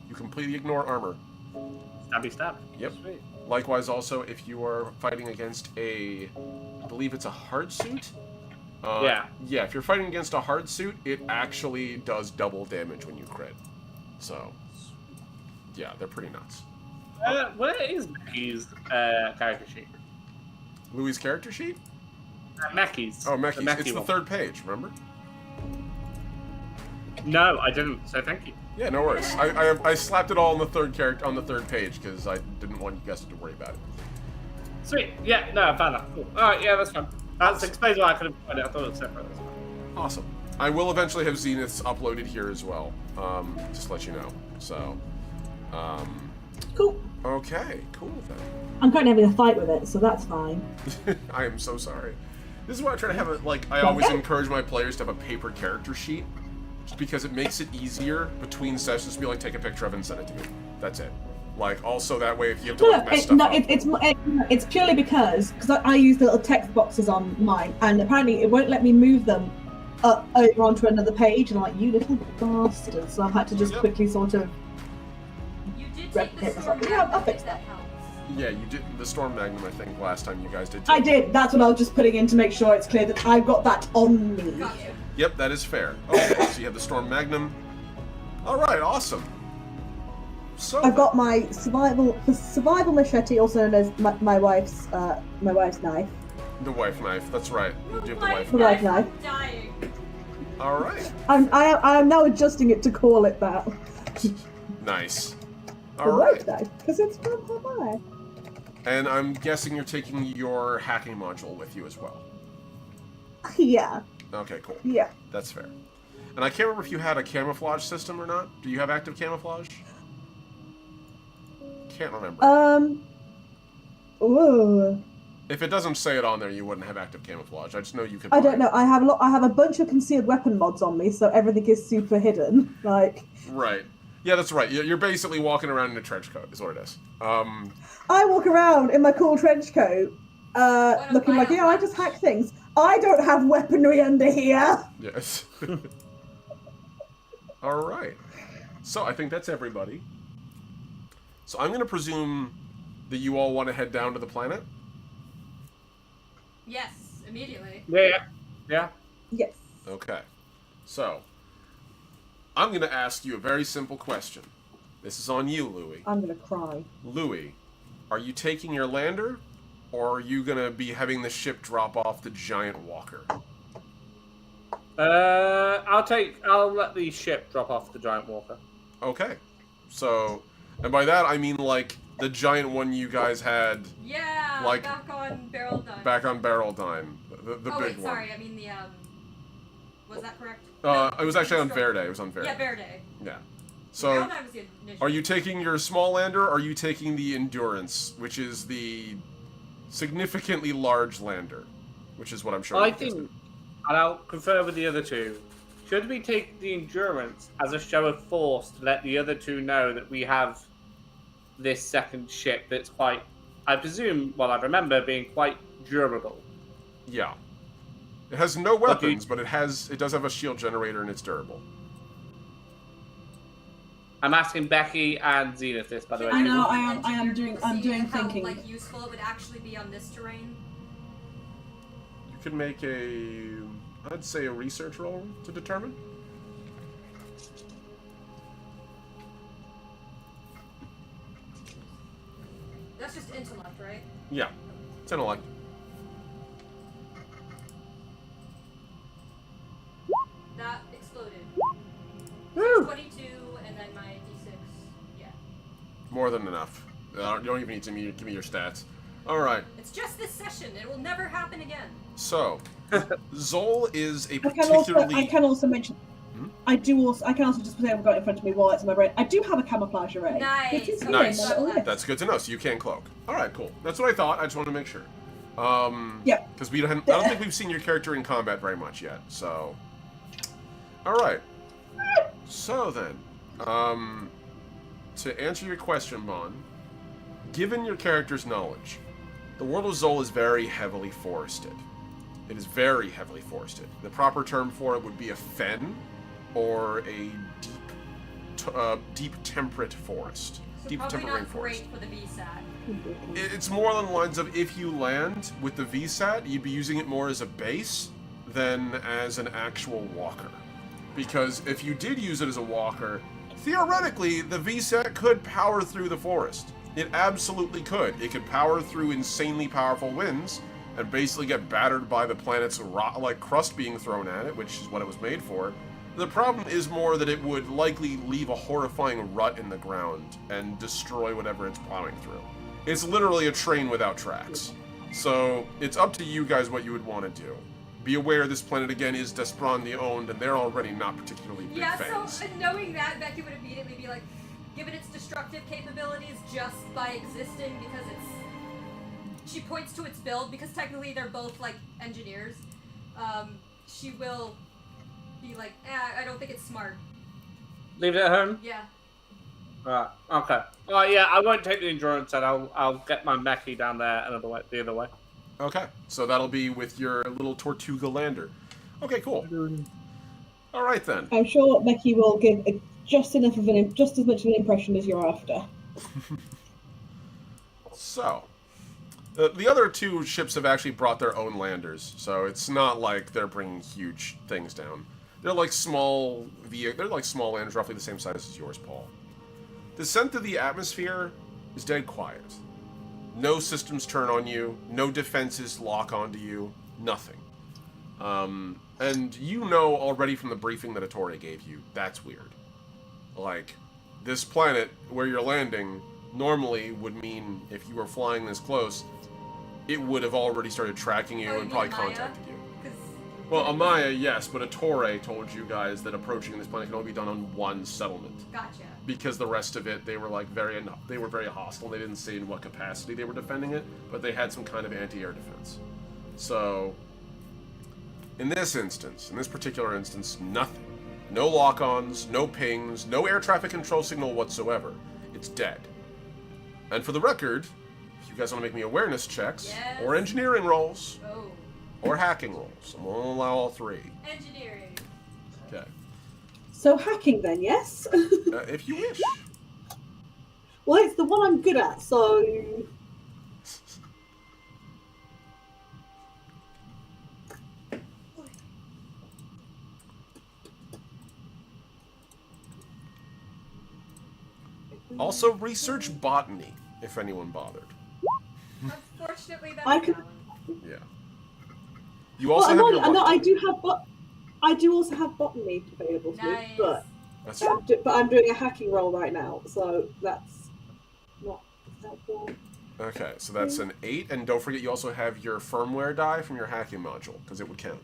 you completely ignore armor. Stabby stab. Yep. Sweet. Likewise, also if you are fighting against I believe it's a hard suit. Yeah. Yeah, if you're fighting against a hard suit, it actually does double damage when you crit. So, yeah, they're pretty nuts. Where is Becky's character sheet? Louis' character sheet? Meckie's. Oh, Mecky's. Mecky It's the one. third page, remember? No, I didn't. So thank you. Yeah, no worries. I slapped it all on the third page because I didn't want you guys to worry about it. Sweet. Yeah. No, I found that. Cool. All right. Yeah, that's fine. That explains why I couldn't find it. I thought it was separate. That's fine. Awesome. I will eventually have Zeniths uploaded here as well. Just to let you know. So, Cool. okay, cool then. I'm currently having a fight with it, so that's fine. I am so sorry. This is why I try to have it, like, I always Okay. encourage my players to have a paper character sheet, just because it makes it easier between sessions to be like, take a picture of it and send it to me. That's it. Like, also that way, if you have to, like, mess stuff up. It's purely because I use the little text boxes on mine, and apparently it won't let me move them over onto another page, and I'm like, you little bastard. So I've had to just Yep. quickly sort of. You did Red take the paper, storm something. Yeah, I'll magnum, fix if that helps. Yeah, you did the Storm Magnum, I think, last time you guys did too. I did. That's what I was just putting in to make sure it's clear that I've got that on me. Gotcha. Yep, that is fair. Okay, so you have the Storm Magnum. Alright, awesome. So, I've got my survival machete, also known as my wife's knife. the wife knife, that's right. You do have the wife The knife. wife knife. I'm dying. Alright, I am now adjusting it to call it that. nice. The Alright. wife knife, because it's from her wife. And I'm guessing you're taking your hacking module with you as well. Yeah, Okay, cool. yeah. That's fair. And I can't remember if you had a camouflage system or not. Do you have active camouflage? Can't remember. Ooh. If it doesn't say it on there, you wouldn't have active camouflage. I just know you can. I don't know. I have a bunch of concealed weapon mods on me, so everything is super hidden. Like. Right. Yeah, that's right. You're basically walking around in a trench coat, is what it is. I walk around in my cool trench coat, looking like, I just hack things. I don't have weaponry under here. Yes. All right. So I think that's everybody. So I'm going to presume that you all want to head down to the planet. Yes, immediately. Yeah. Yes. Okay. So I'm going to ask you a very simple question. This is on you, Louis. I'm gonna cry. Louis, are you taking your lander, or are you going to be having the ship drop off the giant walker? I'll let the ship drop off the giant walker. Okay. So, and by that I mean like the giant one you guys had Yeah, Like- back on Barrel Dime. back on Barrel Dime, the oh, big wait, one. sorry, I mean the, was that correct? It was actually on Verde. It was on Verde. Yeah, Verde. Yeah. Barrel So, Dime was the initial. are you taking your small lander, or are you taking the Endurance, which is the significantly large lander, which is what I'm showing I you guys think, did. and I'll confer with the other two. Should we take the endurance as a show of force to let the other two know that we have this second ship that's quite, I presume, well, I remember being quite durable. Yeah. It has no weapons, but it does have a shield generator and it's durable. I'm asking Becky and Zenith this, by the way. I know, I'm I'm doing thinking. How, like, useful it would actually be on this terrain. You could make I'd say a research roll to determine. That's just intellect, right? Yeah. It's intellect. That exploded. Woo! 22, and then my d6. Yeah. More than enough. You don't even need to give me your stats. Alright. It's just this session. It will never happen again. So, XHOL is a I particularly... can also mention... I can also just say I've got it in front of me while it's in my brain. I do have a camouflage array. Nice. It is Nice. here in my little list. That's good to know. So you can cloak. Alright, cool. That's what I thought. I just wanted to make sure. Yeah. Because I don't think we've seen your character in combat very much yet, so... Alright. So then, to answer your question, Bon, given your character's knowledge, the world of XHOL is very heavily forested. It is very heavily forested. The proper term for it would be a fen, or a deep temperate forest. So Deep probably temperate not rainforest. great for the VSAT. It's more along the lines of if you land with the VSAT, you'd be using it more as a base than as an actual walker. Because if you did use it as a walker, theoretically, the VSAT could power through the forest. It absolutely could. It could power through insanely powerful winds and basically get battered by the planet's crust being thrown at it, which is what it was made for. The problem is more that it would likely leave a horrifying rut in the ground and destroy whatever it's plowing through. It's literally a train without tracks. So it's up to you guys what you would want to do. Be aware this planet, again, is Desperandi owned, and they're already not particularly big fans. So knowing that, Becky would immediately be like, given its destructive capabilities just by existing, because it's... She points to its build, because technically they're both, like, engineers. She will be like, I don't think it's smart. Leave it at home? Yeah. Alright, okay. Well, yeah, I won't take the endurance, and I'll get my Becky down there the other way. Okay, so that'll be with your little Tortuga lander. Okay, cool. All right then. I'm sure Becky will give just as much of an impression as you're after. So, the other two ships have actually brought their own landers, so it's not like they're bringing huge things down. They're like small landers, roughly the same size as yours, Paul. Descent through the atmosphere is dead quiet. No systems turn on you, no defenses lock onto you, nothing. And you know already from the briefing that Ettore gave you, that's weird. Like, this planet where you're landing normally would mean if you were flying this close, it would have already started tracking you and probably contacted you. Well, Amaya, yes, but Ettore told you guys that approaching this planet can only be done on one settlement. Gotcha. Because the rest of it, they were very hostile. They didn't say in what capacity they were defending it, but they had some kind of anti-air defense. So, in this particular instance, nothing. No lock-ons, no pings, no air traffic control signal whatsoever. It's dead. And for the record, if you guys want to make me awareness checks, yes. or engineering rolls, Oh. or hacking rolls, I'm going to allow all three. Engineering. Okay. So hacking then, yes? If you wish. Well, it's the one I'm good at, so... Also, research botany, if anyone bothered. Unfortunately, that's I could- Yeah. You also have your no, I luck. I do also have botany available to me, Nice. but That's true. I'm doing a hacking roll right now, so that's not helpful. Okay, so that's an 8, and don't forget you also have your firmware die from your hacking module, because it would count.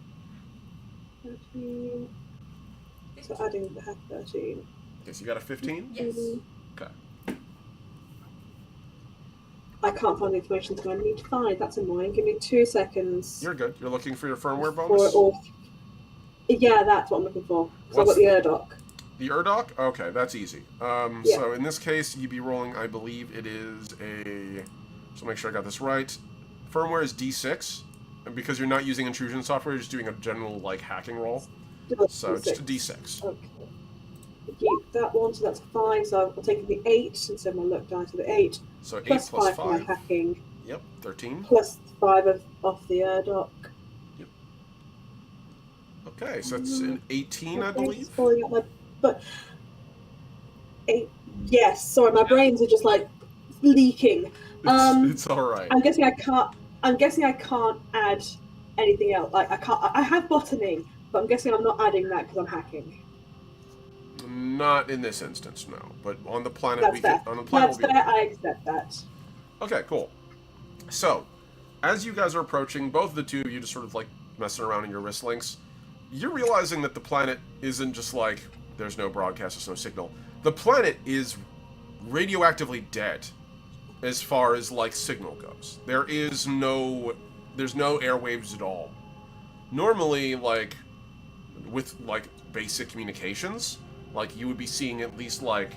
13. So adding the hack 13. Okay, so you got a 15? Yes. Okay. I can't find the information that I need to find. That's annoying. Give me 2 seconds. You're good. You're looking for your firmware bonus? Yeah, that's what I'm looking for. So I've got What's- the Urdoc. The Urdok? Okay, that's easy. Yeah. So in this case, you'd be rolling, I believe it is a... So make sure I got this right. Firmware is D6. And because you're not using intrusion software, you're just doing a general, like, hacking roll. So just a D6. Okay. Keep that one, so that's 5. So I'm taking the 8, and so my luck dice to the 8. So 8 Plus plus 5 for my 5. hacking. Yep, 13. Plus 5 off the Urdok. Yep. Okay, so that's an 18, I believe. Falling out my butt. 8. Yes. Sorry, my brains are just like leaking. It's all right. I'm guessing I can't add anything else. Like I have botany, but I'm guessing I'm not adding that because I'm hacking. Not in this instance, no. But on the planet, That's fair. on the planet, That's fair. I accept that. Okay, cool. So, as you guys are approaching, both of the two of you just sort of like messing around in your wrist links, you're realizing that the planet isn't just like there's no broadcast, there's no signal. The planet is radioactively dead as far as like signal goes. There's no airwaves at all. Normally, like with like basic communications, like you would be seeing at least like,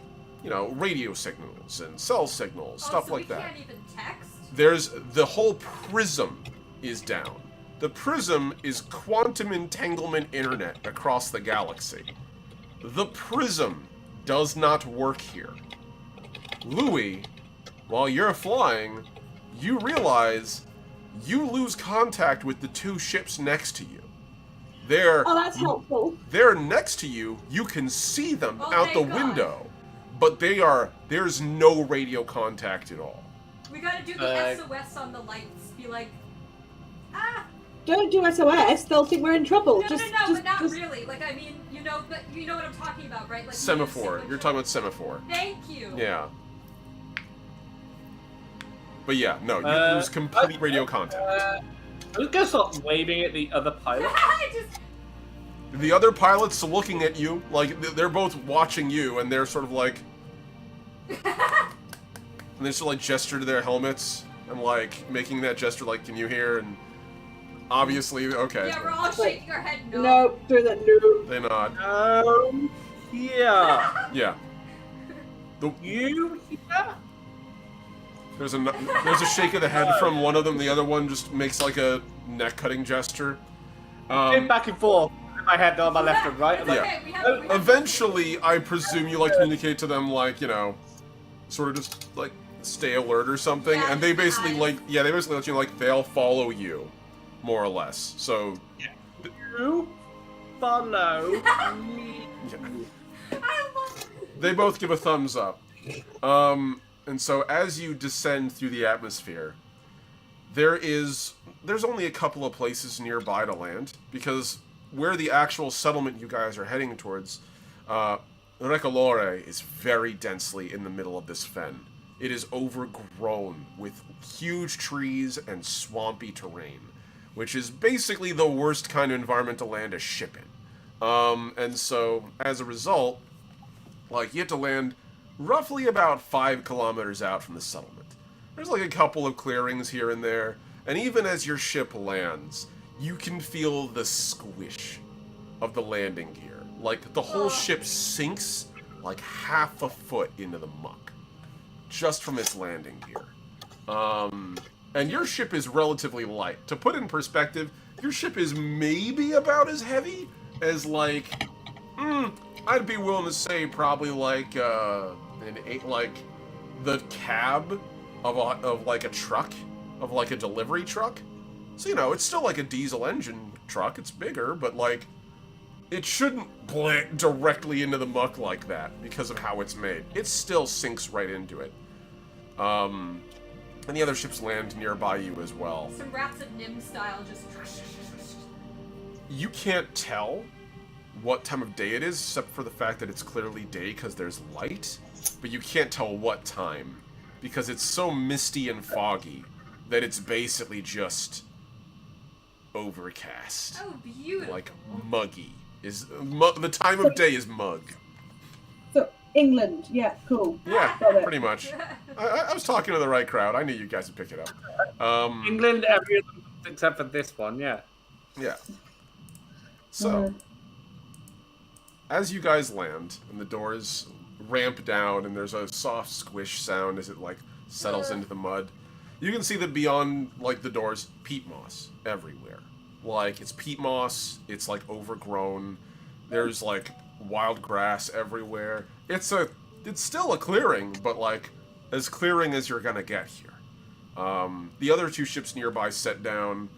you know, radio signals and cell signals, stuff like that. We can't even text? There's the whole prism is down. The prism is quantum entanglement internet across the galaxy. The prism does not work here. Louis, while you're flying, you realize you lose contact with the two ships next to you. Oh, that's helpful. They're next to you. You can see them out the window, but there's no radio contact at all. We gotta do the SOS on the lights. Be like, ah. Don't do SOS. They'll think we're in trouble. No, but not really. Like, I mean, you know what I'm talking about, right? Like Semaphore. You're talking about semaphore. Thank you. Yeah. But yeah, no, you lose complete radio contact. I was gonna start waving at the other pilot. The other pilots looking at you, like, they're both watching you, and they're sort of like... and they sort of, like, gesture to their helmets, and, like, making that gesture, like, can you hear? And obviously, okay. Yeah, we're all shaking our head no. No, do that no. They nod. Yeah. Yeah. You here? There's a shake of the head from one of them. The other one just makes like a neck-cutting gesture. Back and forth. My head on my left and right. Yeah. Okay, we have Eventually, I presume you like communicate to them like, you know, sort of just like stay alert or something, Yeah, and they basically eyes. like they basically let you like they'll follow you, more or less. So. You follow me. Yeah. I love They both give a thumbs up. And so as you descend through the atmosphere, there's only a couple of places nearby to land, because where the actual settlement you guys are heading towards, Recolore is very densely in the middle of this fen. It is overgrown with huge trees and swampy terrain, which is basically the worst kind of environment to land a ship in. And so, as a result, like, you have to land roughly about 5 kilometers out from the settlement. There's like a couple of clearings here and there, and even as your ship lands, you can feel the squish of the landing gear. Like, the whole ship sinks like half a foot into the muck, just from its landing gear. And your ship is relatively light. To put in perspective, your ship is maybe about as heavy as, like, I'd be willing to say probably like the cab of like a truck, of like a delivery truck. So, you know, it's still like a diesel engine truck. It's bigger, but like it shouldn't plant directly into the muck like that because of how it's made. It still sinks right into it. And the other ships land nearby you as well. some Rats of Nim style, just. You can't tell what time of day it is, except for the fact that it's clearly day because there's light, but you can't tell what time because it's so misty and foggy that it's basically just overcast. Oh, beautiful. Like muggy. The time of day is mug. So England, yeah, cool. Yeah, Got it. pretty much. I was talking to the right crowd. I knew you guys would pick it up. England, every other except for this one, yeah. Yeah. So, as you guys land and the doors ramp down and there's a soft squish sound as it like settles into the mud, you can see that beyond like the doors, peat moss everywhere. Like it's peat moss, it's like overgrown. There's like wild grass everywhere. It's still a clearing, but like as clearing as you're gonna get here. The other two ships nearby set down.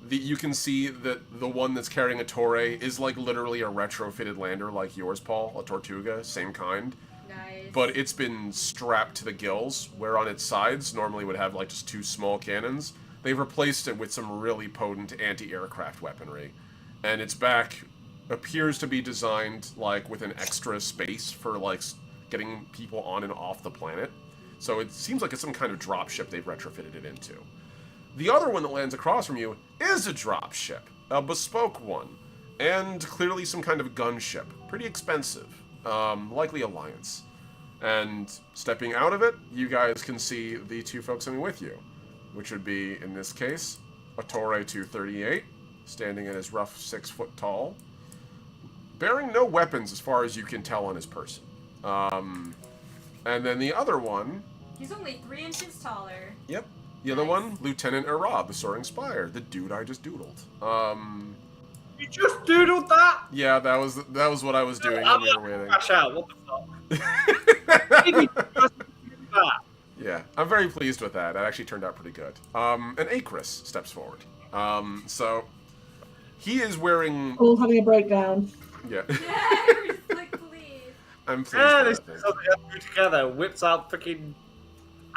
You can see that the one that's carrying a Torre is like literally a retrofitted lander like yours, Paul, a Tortuga, same kind. Nice. But it's been strapped to the gills, where on its sides normally would have like just two small cannons. They've replaced it with some really potent anti-aircraft weaponry. And its back appears to be designed like with an extra space for like getting people on and off the planet. So it seems like it's some kind of dropship they've retrofitted it into. The other one that lands across from you is a dropship, a bespoke one, and clearly some kind of gunship. Pretty expensive, likely Alliance. And stepping out of it, you guys can see the two folks coming with you, which would be, in this case, a Torre 238, standing at his rough 6 foot tall, bearing no weapons as far as you can tell on his person. And then the other one... He's only 3 inches taller. Yep. The other one, Lieutenant Arab, the Soaring Spire, the dude I just doodled. You just doodled that? Yeah, that was what I was doing when we were waiting. Crash out, what the fuck? You just doodled that. Yeah, I'm very pleased with that. That actually turned out pretty good. And Acris steps forward. So he is wearing... All having a breakdown. Yeah. Yeah, we're just like, please. I'm pleased Yeah, with this is that. something I do together. Whips out freaking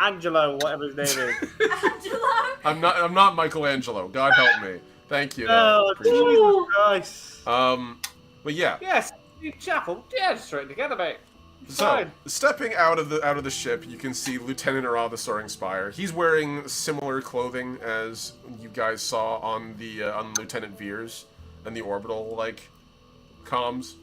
Angelo, whatever his name is. Angelo? I'm not Michelangelo. God help me. Thank you. Oh, Appreciate it. Jesus Christ. But yeah. Yes, you chapel. Yeah, straight together, mate. So, Fine. stepping out of the ship, you can see Lieutenant Arab, the Soaring Spire. He's wearing similar clothing as you guys saw on the on Lieutenant Veers and the orbital like comms.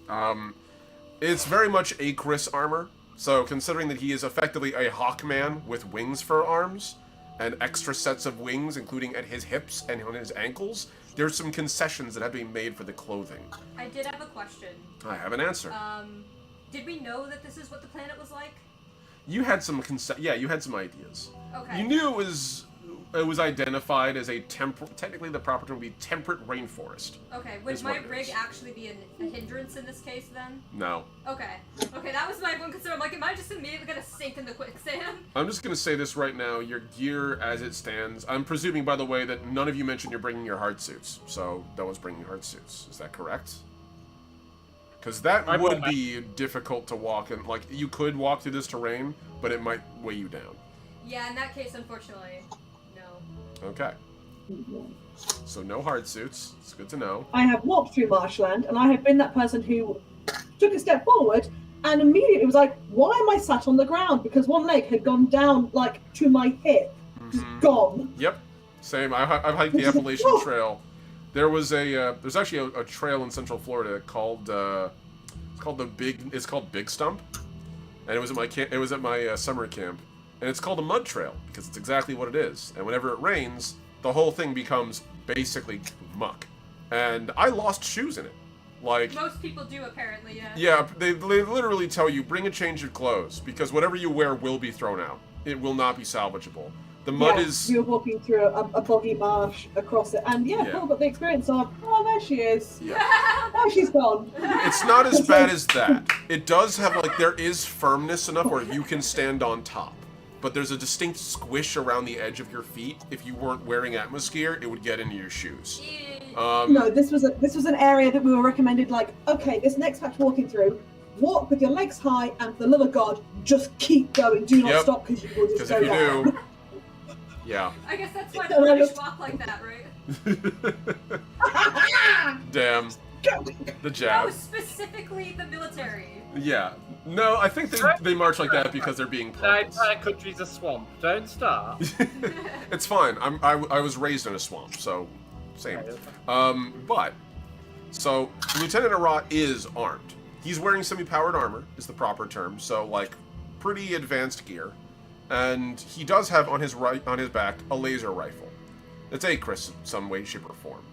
It's very much Acris armor. So, considering that he is effectively a Hawkman with wings for arms and extra sets of wings, including at his hips and on his ankles, there's some concessions that have been made for the clothing. I did have a question. I have an answer. Did we know that this is what the planet was like? You had some you had some ideas. Okay. You knew it was identified as a technically the proper term would be temperate rainforest. Okay, would is my what it rig is. actually be a hindrance in this case then? No. Okay. Okay, that was my one concern. I'm like, am I just immediately gonna sink in the quicksand? I'm just going to say this right now. Your gear as it stands, I'm presuming, by the way, that none of you mentioned you're bringing your hard suits. So no one's bringing hard suits. Is that correct? Because that would be difficult to walk in. Like, you could walk through this terrain, but it might weigh you down. Yeah, in that case, unfortunately, no. Okay. So no hard suits. It's good to know. I have walked through marshland, and I have been that person who took a step forward and immediately was like, why am I sat on the ground? Because one leg had gone down, like, to my hip. Just gone. Yep. Same. I've hiked the Appalachian Trail. There was there's actually a trail in Central Florida called it's called Big Stump, and it was at my summer camp, and it's called a mud trail because it's exactly what it is. And whenever it rains, the whole thing becomes basically muck, and I lost shoes in it. Like Most people do, apparently, yeah. yeah, they literally tell you bring a change of clothes because whatever you wear will be thrown out. It will not be salvageable. The mud is... You're walking through a boggy marsh across it, and Paul got the experience of, oh, there she is. Yeah. Oh, she's gone. It's not as bad as that. It does have, like, there is firmness enough where you can stand on top. But there's a distinct squish around the edge of your feet. If you weren't wearing atmosphere, it would get into your shoes. No, this was an area that we were recommended, like, okay, this next patch walking through, walk with your legs high, and for the love of God, just keep going. Do not stop, because you will just go if you down. do... Yeah. I guess that's why the British walk like that, right? Damn. The jab. No, specifically the military. Yeah. No, I think they march like that because they're being The pumped. entire country's a swamp. Don't start. It's fine. I was raised in a swamp, so same. But so Lieutenant Arat is armed. He's wearing semi-powered armor, is the proper term. So like pretty advanced gear, and he does have on his back a laser rifle. It's Acris in some way, shape, or form.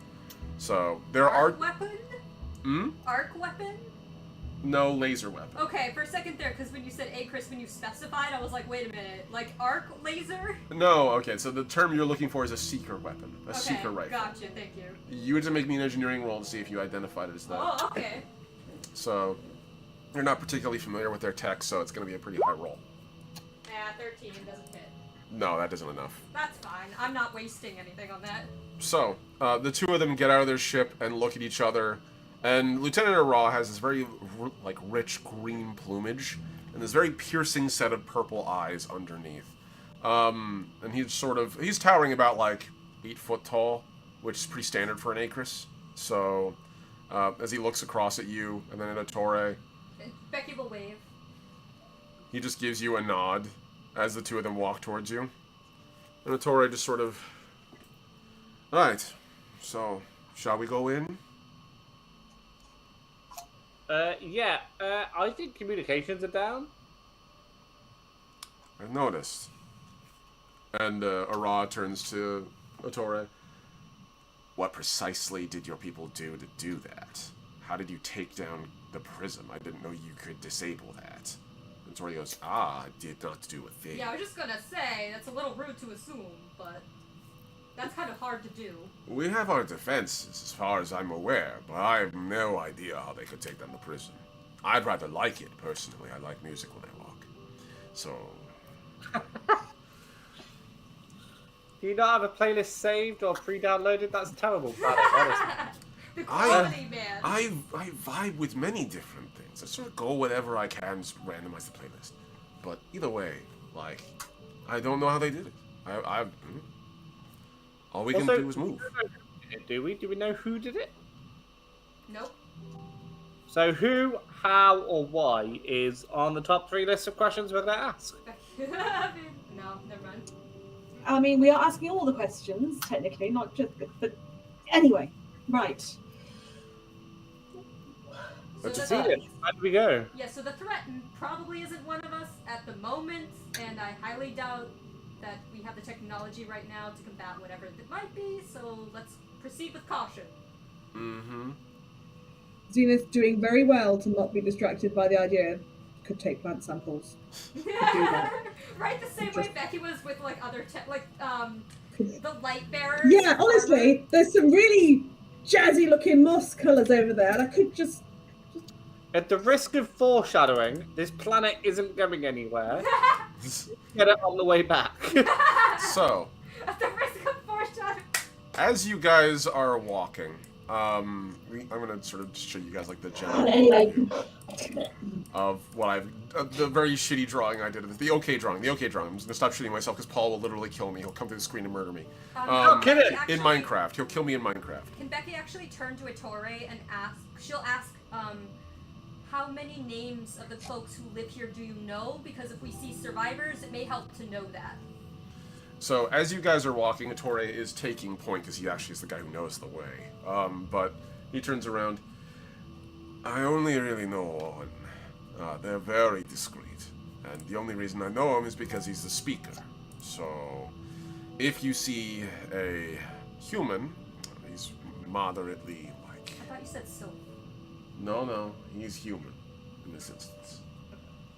So there Arc weapon? Hmm? Arc weapon? No laser weapon. Okay, for a second there, because when you said Acris, when you specified, I was like, wait a minute, like arc laser? No, okay, so the term you're looking for is a seeker weapon. A seeker rifle. Gotcha, thank you. You had to make me an engineering roll to see if you identified it as that. Oh, okay. So, you're not particularly familiar with their tech, so it's going to be a pretty high roll. 13 doesn't fit. No, that isn't enough. That's fine. I'm not wasting anything on that. So, the two of them get out of their ship and look at each other, and Lieutenant Ara has this very, rich green plumage, and this very piercing set of purple eyes underneath. And he's towering about, 8 foot tall, which is pretty standard for an Acris. So, as he looks across at you, and then at Ettore, Becky will wave. he just gives you a nod as the two of them walk towards you. And Ettore just sort of... Alright, so, shall we go in? Yeah, I think communications are down. I noticed. And Ara turns to Ettore. What precisely did your people do to do that? How did you take down the prism? I didn't know you could disable that. And Ettore goes, I did not do a thing. Yeah, I was just gonna say, that's a little rude to assume, but that's kind of hard to do. We have our defenses, as far as I'm aware, but I have no idea how they could take down the prism. I'd rather like it, personally. I like music when I walk. So... Do you not have a playlist saved or pre-downloaded? That's terrible, honestly. The quality, man. I vibe with many different things. I sort of go whatever I can, just randomize the playlist. But either way, I don't know how they did it. All we can do is move. Do we? Do we know who did it? Nope. So who, how, or why is on the top 3 list of questions we're going to ask? No, never mind. I mean, we are asking all the questions, technically, not just... But anyway, right. Let's So See it. Where do we go? Yeah, so the threat probably isn't one of us at the moment, and I highly doubt that we have the technology right now to combat whatever it might be, so let's proceed with caution. Mm-hmm. Zenith doing very well to not be distracted by the idea. Could take plant samples. Right, the same way Becky was with other the light bearers. Yeah, honestly, there's some really jazzy looking moss colours over there, and I could just... At the risk of foreshadowing, this planet isn't going anywhere. Get it on the way back. So, At the risk of foreshadowing. as you guys are walking, I'm gonna sort of show you guys the general of what the very shitty drawing I did of this. The okay drawing. I'm just gonna stop shooting myself because Paul will literally kill me. He'll come through the screen and murder me. kill it! In Minecraft. He'll kill me in Minecraft. Can Becky actually turn to Ettore and ask? She'll ask, how many names of the folks who live here do you know? Because if we see survivors, it may help to know that. So, as you guys are walking, Ettore is taking point, because he actually is the guy who knows the way. But he turns around. I only really know one. They're very discreet. And the only reason I know him is because he's the speaker. So, if you see a human, he's moderately I thought you said Sylph. No, he's human in this instance.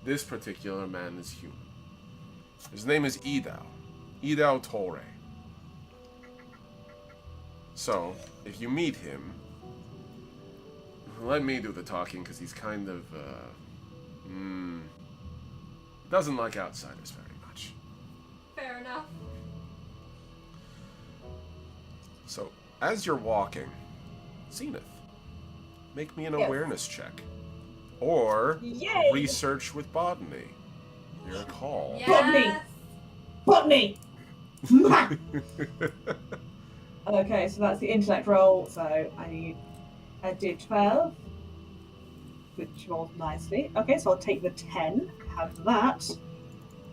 This particular man is human. His name is Idao Torre. So, if you meet him, let me do the talking because he's kind of, doesn't like outsiders very much. Fair enough. So, as you're walking, Zenith, make me an awareness check. Or Yay! research with botany. Your call. Yes. Botany! Okay, so that's the intellect roll, so I did 12, which rolled nicely. Okay, so I'll take the 10, have that.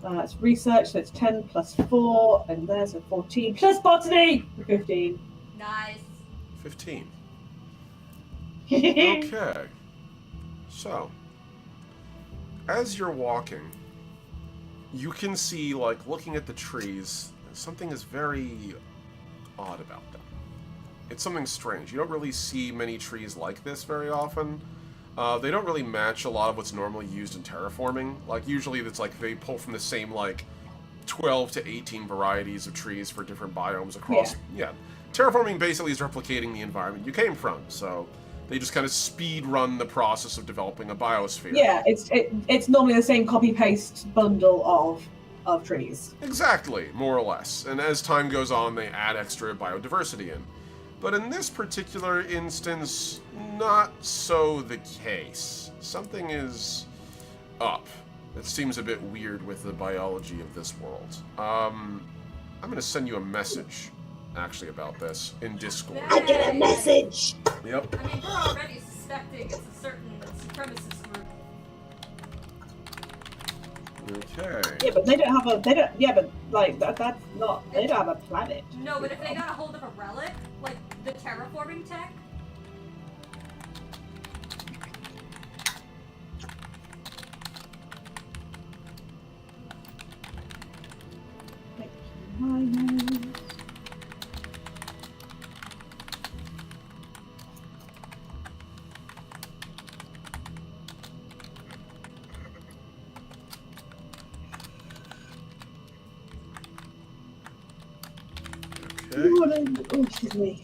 It's research, so it's 10 plus 4, and there's a 14, plus botany! 15. Nice. 15. Okay. So, as you're walking, you can see, looking at the trees, something is very odd about them. It's something strange. You don't really see many trees like this very often. They don't really match a lot of what's normally used in terraforming. Like, usually it's like they pull from the same, like, 12 to 18 varieties of trees for different biomes across... Yeah. Terraforming basically is replicating the environment you came from, so they just kind of speed run the process of developing a biosphere. Yeah, it's normally the same copy-paste bundle of trees. Exactly, more or less. And as time goes on, they add extra biodiversity in. But in this particular instance, not so the case. Something is up. It seems a bit weird with the biology of this world. I'm going to send you a message, actually, about this in Discord. I get a message! Yep. I mean, we're already suspecting it's a certain supremacist group. Okay. Yeah, but they don't have a. They don't. Yeah, but like that's not. They don't have a planet. No, but if they got a hold of a relic, like the terraforming tech. Oh, excuse me.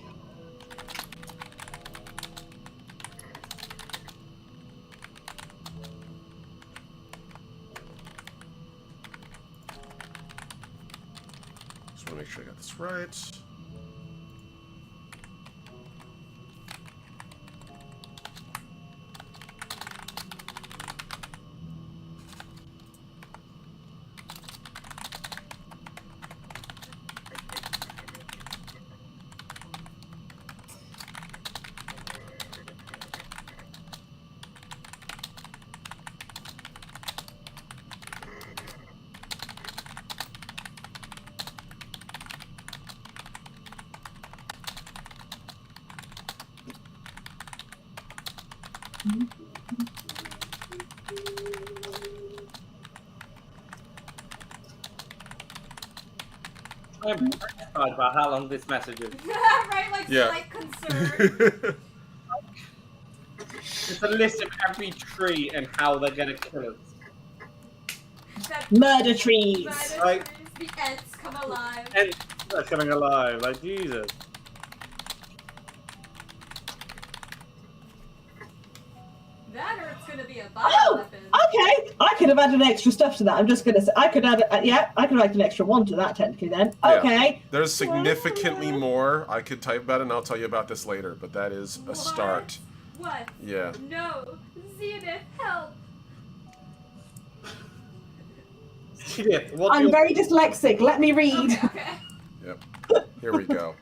Just want to make sure I got this right. I'm terrified about how long this message is. Right, like Yeah. slight concern. It's a list of every tree and how they're gonna kill us. That Murder trees. Right. the ants come alive. And they're coming alive, like Jesus. That or it's gonna be a Oh, bioweapon. okay. I could have added extra stuff to that. I'm just gonna say I could add. I could add an extra one to that technically. Then Yeah. okay. There's significantly more I could type about it, and I'll tell you about this later, but that is a start. What? Yeah. No. Zenith, help. Shit, what do I'm you... very dyslexic. Let me read. Okay. Yep. Here we go.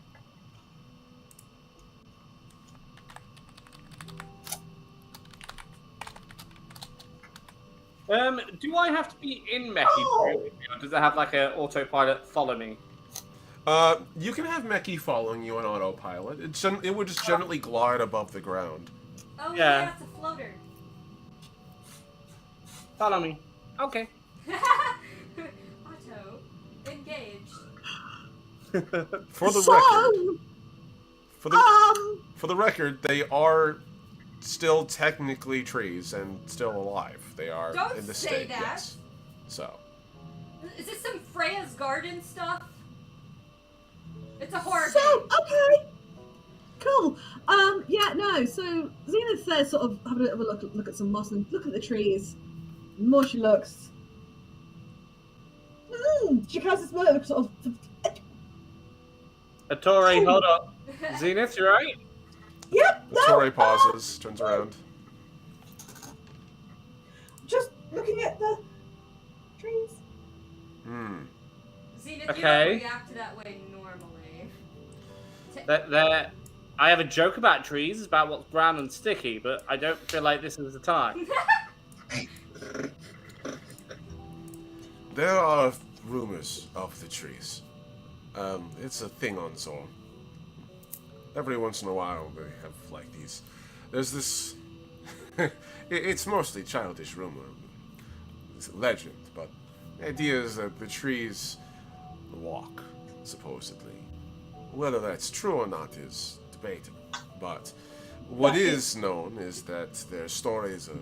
Do I have to be in Meki? Or does it have like an autopilot follow me? You can have Meki following you on autopilot. It would just generally glide above the ground. Oh Yeah. yeah, it's a floater. Follow me. Okay. Otto, engaged. For the So, record, for the record, they are still technically trees and still alive. They are Don't in the say state. that. Yes. So. Is this some Freya's Garden stuff? It's a horror So, game. okay. Cool. Yeah, no, so Zenith says sort of have a bit of a look at some moss and look at the trees. the more she looks. She casts this look sort of. Ettore, hold up. Zenith, you right? Yep. No. Ettore pauses, turns around. Just looking at the trees. Hmm. Zenith, you Okay. don't react that way normally. I have a joke about trees, about what's brown and sticky, but I don't feel like this is the time. There are rumors of the trees. It's a thing on Zor. Every once in a while they have like these. There's this. It's mostly childish rumor. It's a legend, but the idea is that the trees walk, supposedly. Whether that's true or not is debatable. But What is known is that there's stories of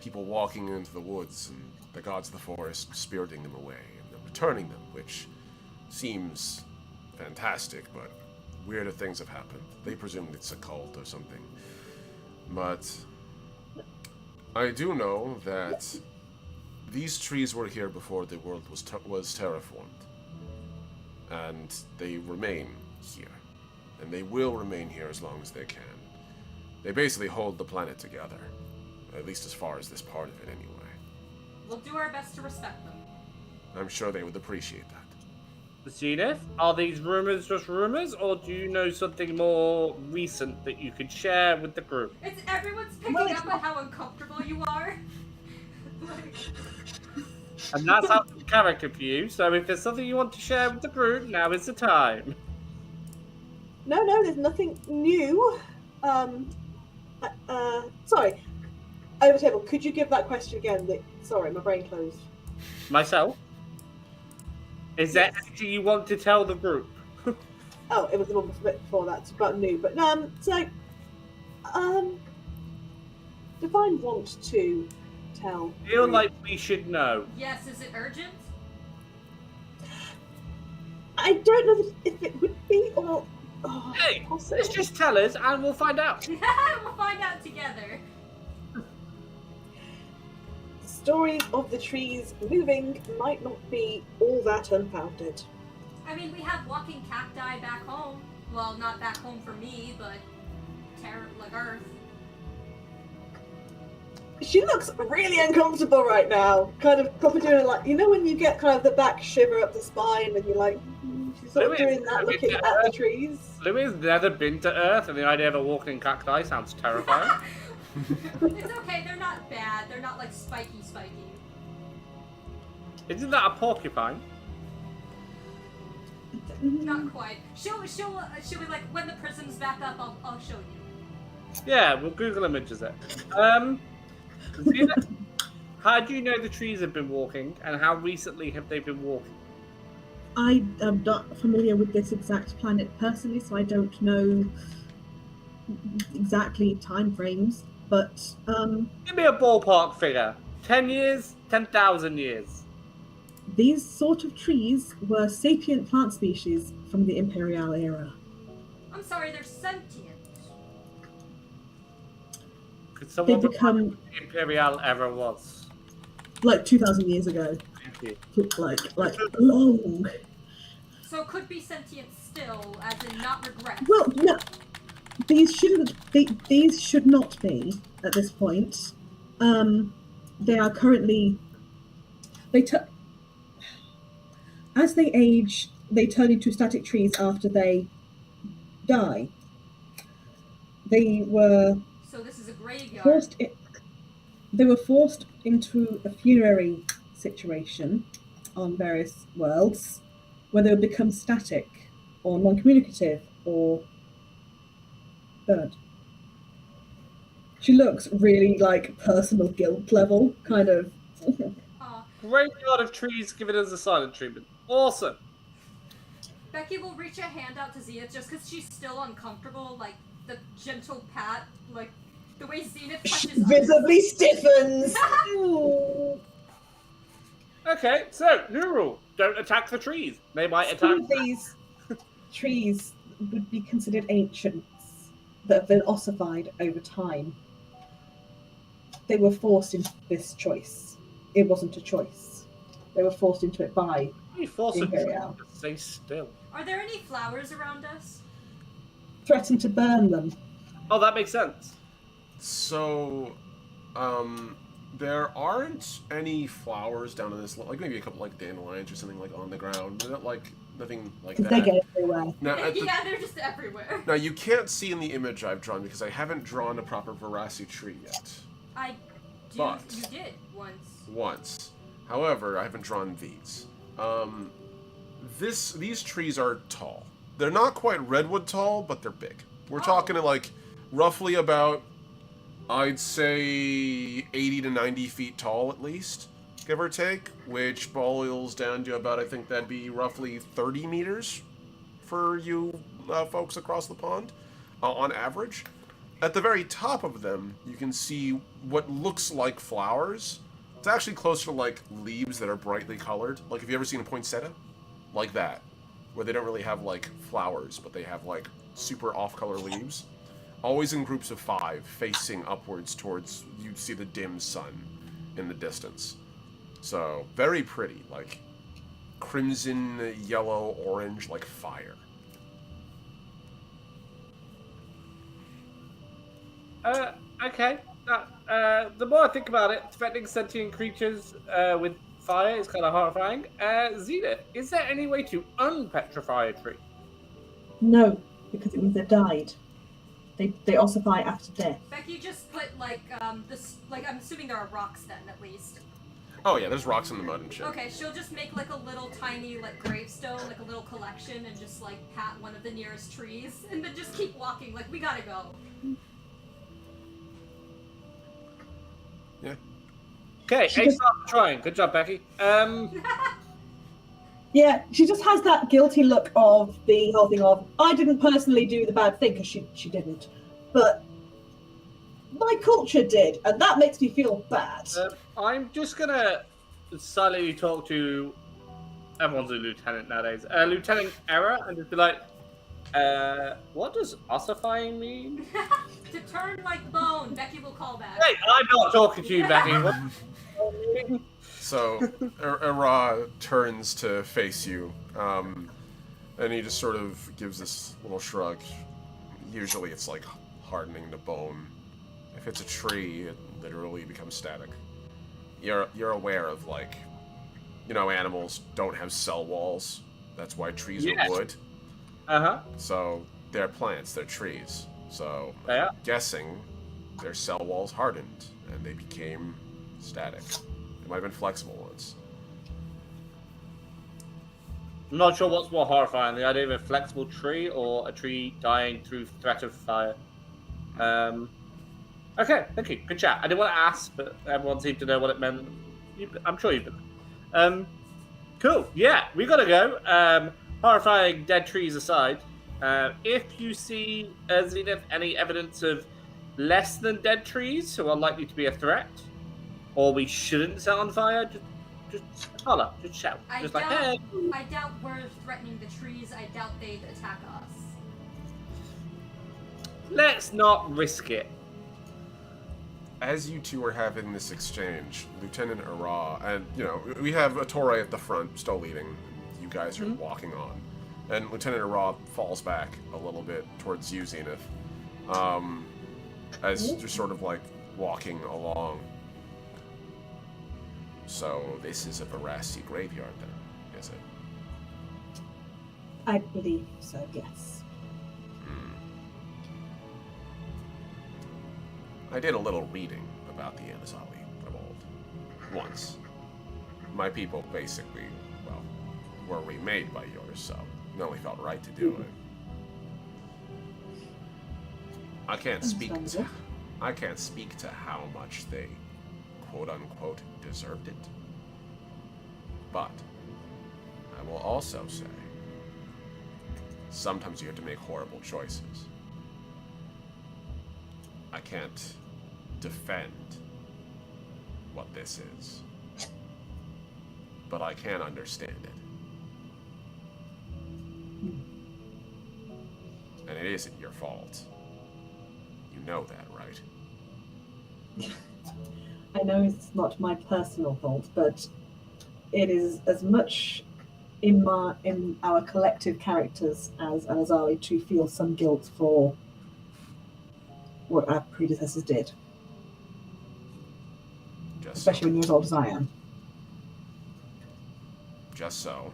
people walking into the woods and the gods of the forest spiriting them away and then returning them, which seems fantastic, but weirder things have happened. They presume it's a cult or something. But I do know that these trees were here before the world was terraformed. And they remain here. And they will remain here as long as they can. They basically hold the planet together. At least as far as this part of it, anyway. We'll do our best to respect them. I'm sure they would appreciate that. Zenith, are these rumors just rumors, or do you know something more recent that you could share with the group? It's everyone's picking up on how uncomfortable you are. And that's out of character for you, so if there's something you want to share with the group, now is the time. No, there's nothing new. Sorry. Over table, could you give that question again? Sorry, my brain closed. Myself? Is there anything you want to tell the group? Oh, it was the one before that. It's about new, but Divine want to tell. Feel like we should know. Yes, is it urgent? I don't know if it would be or. Oh, Hey, possible. let's just tell us and we'll find out. We'll find out together. Stories of the trees moving might not be all that unfounded. I mean, we have walking cacti back home. Well, not back home for me, but like Earth. She looks really uncomfortable right now. Kind of probably doing like, you know when you get kind of the back shiver up the spine and you're like, she's sort of doing that looking at the trees. Louis never been to Earth, and the idea of a walking cacti sounds terrifying. It's okay, they're not bad. They're not like spiky. Isn't that a porcupine? Not quite. She'll be like, when the prism's back up, I'll show you. Yeah, we'll Google images it. Zenith, how do you know the trees have been walking, and how recently have they been walking? I am not familiar with this exact planet personally, so I don't know exactly time frames, but Give me a ballpark figure. 10 years? 10,000 years? these sort of trees were sapient plant species from the Imperial era. I'm sorry, they're sentient. Could someone They become- remind me what the Imperial era was? Like 2,000 years ago. Thank you. Like long. So it could be sentient still, as in not regress. Well, no, these should not be at this point. They are currently. As they age, they turn into static trees after they die. They were So this is a graveyard. forced into a funerary situation on various worlds, where they would become static or non-communicative or burnt. She looks really like personal guilt level, kind of. Graveyard of trees giving us a silent treatment. Awesome. Becky will reach a hand out to Zenith just because she's still uncomfortable, like the gentle pat, like the way Zenith touches Visibly stiffens. Okay, so new rule: don't attack the trees. They might attack. Some of these trees would be considered ancients that have been ossified over time. They were forced into this choice. It wasn't a choice. They were forced into it by You force the a tree Imperial. to stay still. Are there any flowers around us? Threatened to burn them. Oh, that makes sense. So, there aren't any flowers down in this, like maybe a couple like dandelions or something like on the ground. They're not like nothing like that. They get everywhere. Now, Yeah, they're just everywhere. now you can't see in the image I've drawn because I haven't drawn a proper Veracity tree yet. You did once. However, I haven't drawn these. These trees are tall. They're not quite redwood tall, but they're big. We're talking like roughly about, I'd say 80 to 90 feet tall at least, give or take, which boils down to about, I think that'd be roughly 30 meters for you folks across the pond on average. at the very top of them, you can see what looks like flowers. It's actually closer to like leaves that are brightly colored. Like, have you ever seen a poinsettia? Like that, where they don't really have like flowers, but they have like super off-color leaves. Always in groups of 5, facing upwards towards, you see the dim sun in the distance. So, very pretty, like crimson, yellow, orange, like fire. Okay. The more I think about it, threatening sentient creatures with fire is kind of horrifying. Zenith, is there any way to unpetrify a tree? No, because it means they've died. They ossify after death. Becky just put like this, like I'm assuming there are rocks then at least. Oh yeah, there's rocks in the mud and shit. Okay, she'll just make like a little tiny like gravestone, like a little collection, and just like pat one of the nearest trees, and then just keep walking. Like we gotta go. Yeah. Okay, She A just- start trying. Good job, Becky. Yeah, she just has that guilty look of the whole thing of, I didn't personally do the bad thing, because she didn't. But my culture did, and that makes me feel bad. I'm just gonna silently talk to everyone's a lieutenant nowadays. Lieutenant Error, and just be like, what does ossifying mean? To turn like bone, Becky will call back. Hey, I'm not talking to you, Becky. What? So, Era turns to face you, and he just sort of gives this little shrug. Usually it's like hardening the bone. If it's a tree, it literally becomes static. You're aware of, like, you know, animals don't have cell walls. That's why trees are wood. Uh-huh. So, they're plants, they're trees. So, Yeah. I'm guessing their cell walls hardened, and they became static. It might have been flexible once. I'm not sure what's more horrifying, the idea of a flexible tree or a tree dying through threat of fire. Okay, thank you. Good chat. I didn't want to ask, but everyone seemed to know what it meant. I'm sure you've been. Cool. Yeah, we gotta go. Horrifying dead trees aside, if you see, Zenith, any evidence of less than dead trees who are likely to be a threat, or we shouldn't set on fire, just holler, just shout. I Just doubt, like, hey. I doubt we're threatening the trees. I doubt they'd attack us. Let's not risk it. As you two are having this exchange, Lieutenant Ara, and, you know, we have Attore at the front, still leading. You guys are walking on. And Lieutenant Ara falls back a little bit towards you, Zenith. As you're sort of, like, walking along. So, this is a Veracity graveyard, then, is it? I believe so, yes. I did a little reading about the Anazali of old. Once. My people basically, well, were remade by yours, so it only felt right to do it. I can't speak to how much they, quote unquote, deserved it. But I will also say, sometimes you have to make horrible choices. I can't defend what this is, but I can understand it. And it isn't your fault. You know that, right? I know it's not my personal fault, but it is as much in our collective characters as Anazali to feel some guilt for what our predecessors did. Especially when you're as old as I am. Just so.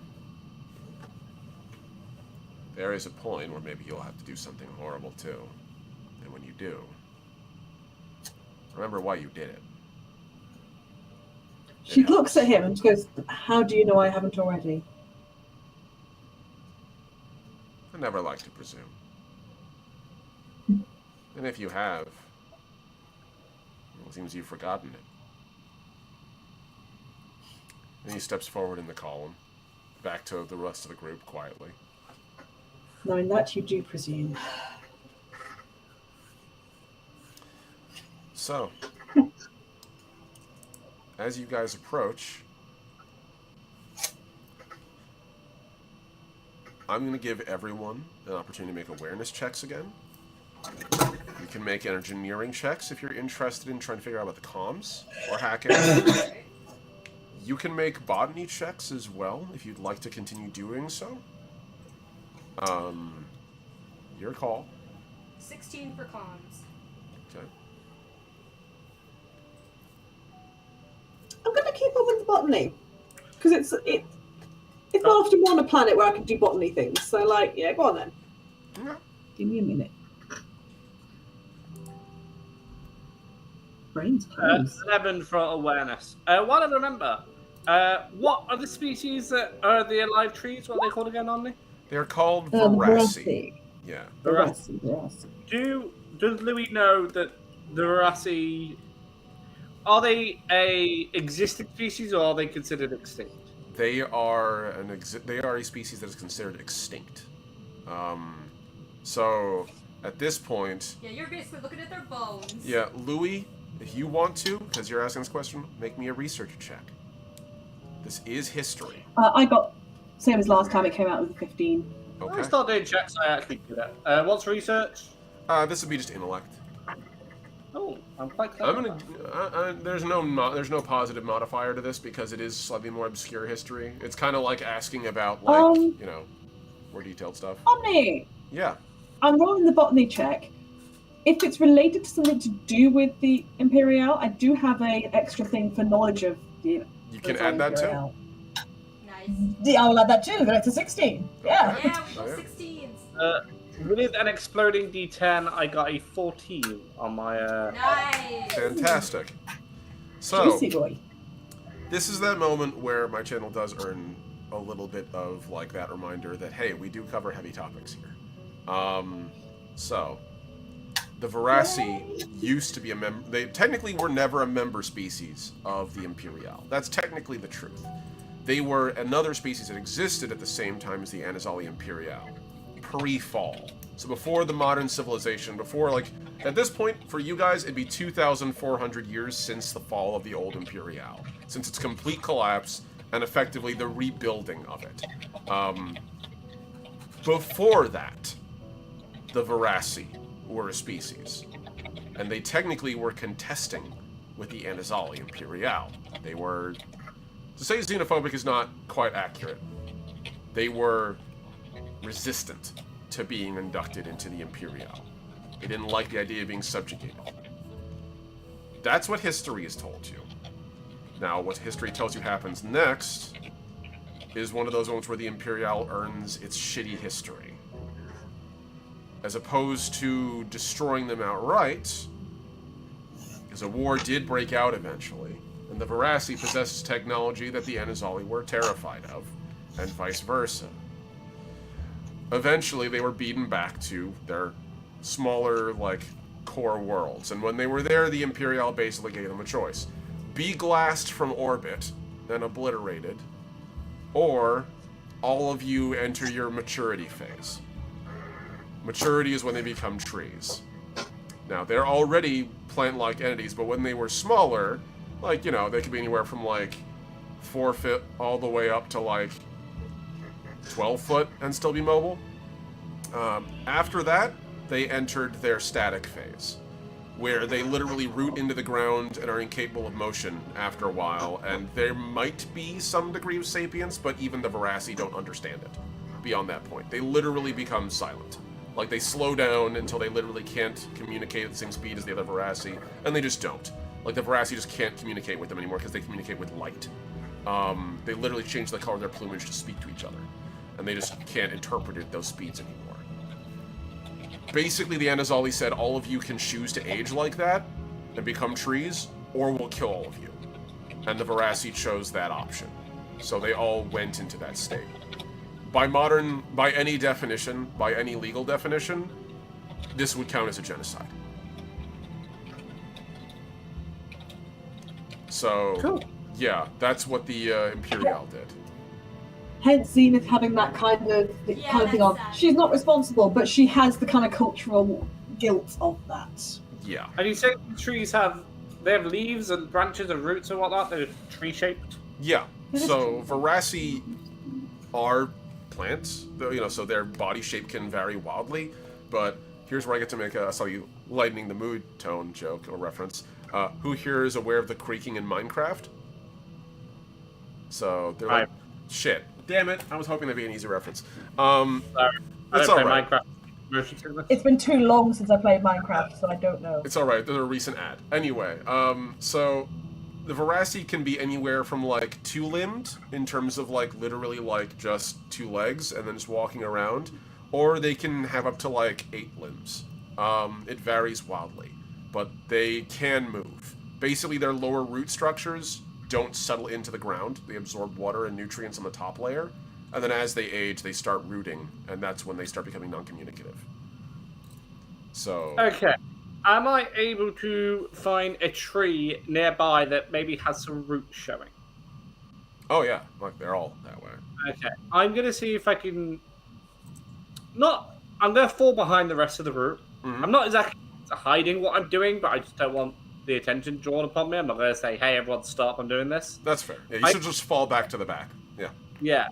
There is a point where maybe you'll have to do something horrible too. And when you do, remember why you did it. She looks at him and goes, how do you know I haven't already? I never like to presume. And if you have, well, it seems you've forgotten it. And he steps forward in the column, back to the rest of the group quietly. Knowing that, you do presume. So, as you guys approach, I'm going to give everyone an opportunity to make awareness checks again. You can make engineering checks if you're interested in trying to figure out about the comms or hacking. You can make botany checks as well if you'd like to continue doing so. Your call. 16 for comms. Okay. I'm gonna keep up with the botany because it's not often on a planet where I can do botany things. So like, yeah, go on then. Yeah. Give me a minute. Brain's closed. 11 for awareness. What I remember, what are the species that are the alive trees? What are they called again, Omni? They're called Veracity. Yeah. Veracity. Does Louis know that the Veracity, are they a existing species or are they considered extinct? They are a species that is considered extinct. So at this point, Yeah, you're basically looking at their bones. yeah, Louis, if you want to, because you're asking this question, make me a research check. This is history. I got same as last time. It came out with a 15. Okay. I'll start doing checks. I actually do that. What's research? This would be just intellect. Oh, I'm quite clever. I'm gonna. There's no positive modifier to this because it is slightly more obscure history. It's kind of like asking about like more detailed stuff. Omni, Yeah. I'm rolling the botany check. If it's related to something to do with the Imperial, I do have an extra thing for knowledge of the. You can add that too. Imperial. Nice. Yeah, I will add that too. Then it's a 16. Yeah. Yeah, we got 16s. With an exploding D10, I got a 14 on my. Nice. Fantastic. So Juicy boy. this is that moment where my channel does earn a little bit of like that reminder that hey, we do cover heavy topics here. So the Veracity used to be a member. They technically were never a member species of the Imperial. That's technically the truth. They were another species that existed at the same time as the Anazali Imperial, pre-fall. So before the modern civilization, before like at this point for you guys, it'd be 2,400 years since the fall of the old Imperial, since its complete collapse and effectively the rebuilding of it. Before that, the Veracity were a species, and they technically were contesting with the Anazali Imperial. They were, to say xenophobic is not quite accurate. They were resistant to being inducted into the Imperial. They didn't like the idea of being subjugated. That's what history has told you. Now, what history tells you happens next is one of those moments where the Imperial earns its shitty history. As opposed to destroying them outright, because a war did break out eventually, and the Veracity possessed technology that the Anazali were terrified of, and vice versa. Eventually, they were beaten back to their smaller, like, core worlds, and when they were there, the Imperial basically gave them a choice. Be glassed from orbit and obliterated, or all of you enter your maturity phase. Maturity is when they become trees. Now, they're already plant-like entities, but when they were smaller, like, you know, they could be anywhere from, like, 4 foot all the way up to, like, 12 foot and still be mobile. After that, they entered their static phase, where they literally root into the ground and are incapable of motion after a while, and there might be some degree of sapience, but even the Veracity don't understand it beyond that point. They literally become silent. Like, they slow down until they literally can't communicate at the same speed as the other Veracity, and they just don't. Like, the Veracity just can't communicate with them anymore because they communicate with light. They literally change the color of their plumage to speak to each other, and they just can't interpret it at those speeds anymore. Basically, the Anazali said, all of you can choose to age like that and become trees, or we'll kill all of you. And the Veracity chose that option. So they all went into that state. By any definition, by any legal definition, this would count as a genocide. So, Cool. Yeah, that's what the Imperial did. Hence Zenith having that kind of thing on. that's sad. She's not responsible, but she has the kind of cultural guilt of that. Yeah. And you say trees have leaves and branches and roots and whatnot. They're tree shaped. Yeah. So Veracity are plants, so their body shape can vary wildly. But here's where I get to make a slightly lightening the mood tone joke or reference. Who here is aware of the creaking in Minecraft? So they're like, shit. Damn it! I was hoping that'd be an easy reference. Sorry, it's all right. Minecraft. It's been too long since I played Minecraft, so I don't know. It's all right. There's a recent ad. Anyway, so the Veracity can be anywhere from like 2-limbed in terms of like literally like just 2 legs and then just walking around, or they can have up to like 8 limbs. It varies wildly, but they can move. Basically, their lower root structures don't settle into the ground. They absorb water and nutrients on the top layer, and then as they age, they start rooting, and that's when they start becoming non-communicative. So... Okay. Am I able to find a tree nearby that maybe has some roots showing? Oh, yeah. Like, they're all that way. Okay. I'm going to see if I can... I'm going to fall behind the rest of the group. Mm-hmm. I'm not exactly hiding what I'm doing, but I just don't want the attention drawn upon me. I'm not going to say, hey, everyone stop, I'm doing this. That's fair. Yeah, you should just fall back to the back. Yeah. Yeah.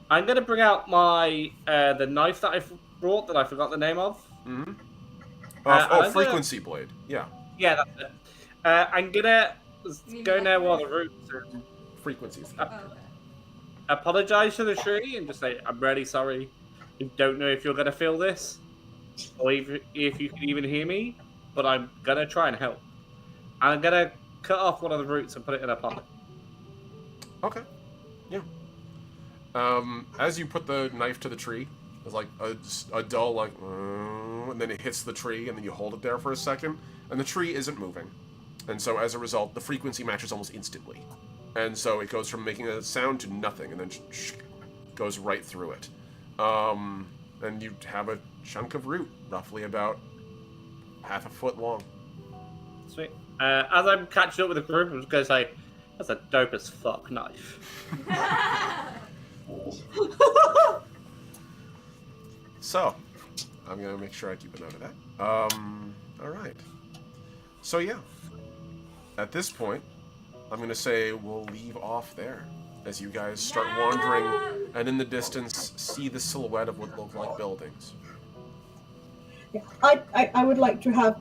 I'm going to bring out my the knife that I brought that I forgot the name of. Mm-hmm. Frequency blade. Yeah. Yeah, that's it. I'm going to go near one of the roots and Frequencies. Okay. apologize to the tree and just say, I'm really sorry. I don't know if you're going to feel this, or if you can even hear me, but I'm going to try and help. I'm going to cut off one of the roots and put it in a pocket. Okay. Yeah. As you put the knife to the tree, there's like a dull like, and then it hits the tree, and then you hold it there for a second, and the tree isn't moving. And so as a result, the frequency matches almost instantly. And so it goes from making a sound to nothing, and then goes right through it. And you have a chunk of root, roughly about half a foot long. Sweet. As I'm catching up with the group, I'm just going to say, that's a dope as fuck knife. So, I'm going to make sure I keep a note of that. Alright. So yeah, at this point, I'm going to say we'll leave off there as you guys start wandering and in the distance see the silhouette of what look like buildings. Yeah. I would like to have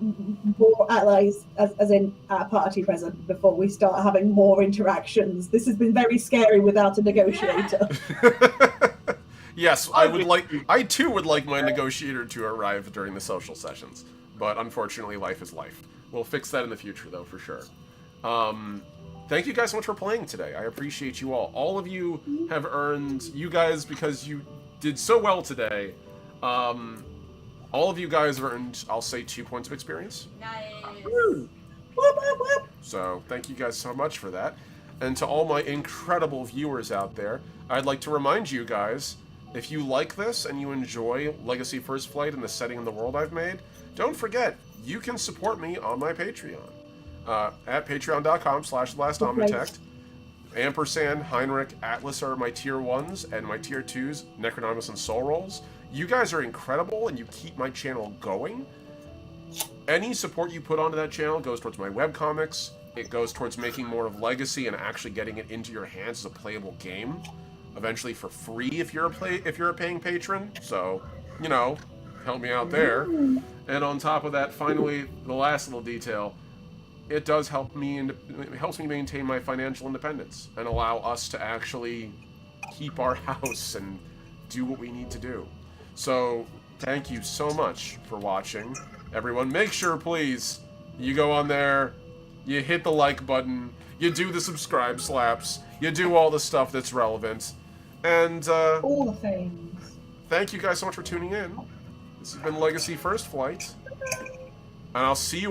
more allies, as in our party present, before we start having more interactions. This has been very scary without a negotiator. Yes, I too would like my negotiator to arrive during the social sessions, but unfortunately life is life. We'll fix that in the future though, for sure. Thank you guys so much for playing today. I appreciate you all. All of you have earned, you guys, because you did so well today, all of you guys have earned, I'll say, 2 points of experience. Nice. So, thank you guys so much for that. And to all my incredible viewers out there, I'd like to remind you guys, if you like this and you enjoy Legacy First Flight and the setting and the world I've made, don't forget, you can support me on my Patreon. At patreon.com/thelast-omnitect. Ampersand, Heinrich, Atlas are my tier 1s, and my tier 2s, Necronomus and Soul Rolls. You guys are incredible, and you keep my channel going. Any support you put onto that channel goes towards my webcomics. It goes towards making more of Legacy and actually getting it into your hands as a playable game. Eventually for free if you're a paying patron. So, you know, help me out there. And on top of that, finally, the last little detail, it does help me, and it helps me maintain my financial independence and allow us to actually keep our house and do what we need to do. So, thank you so much for watching. Everyone, make sure, please, you go on there, you hit the like button, you do the subscribe slaps, you do all the stuff that's relevant, and, all the things. Thank you guys so much for tuning in. This has been Legacy First Flight, and I'll see you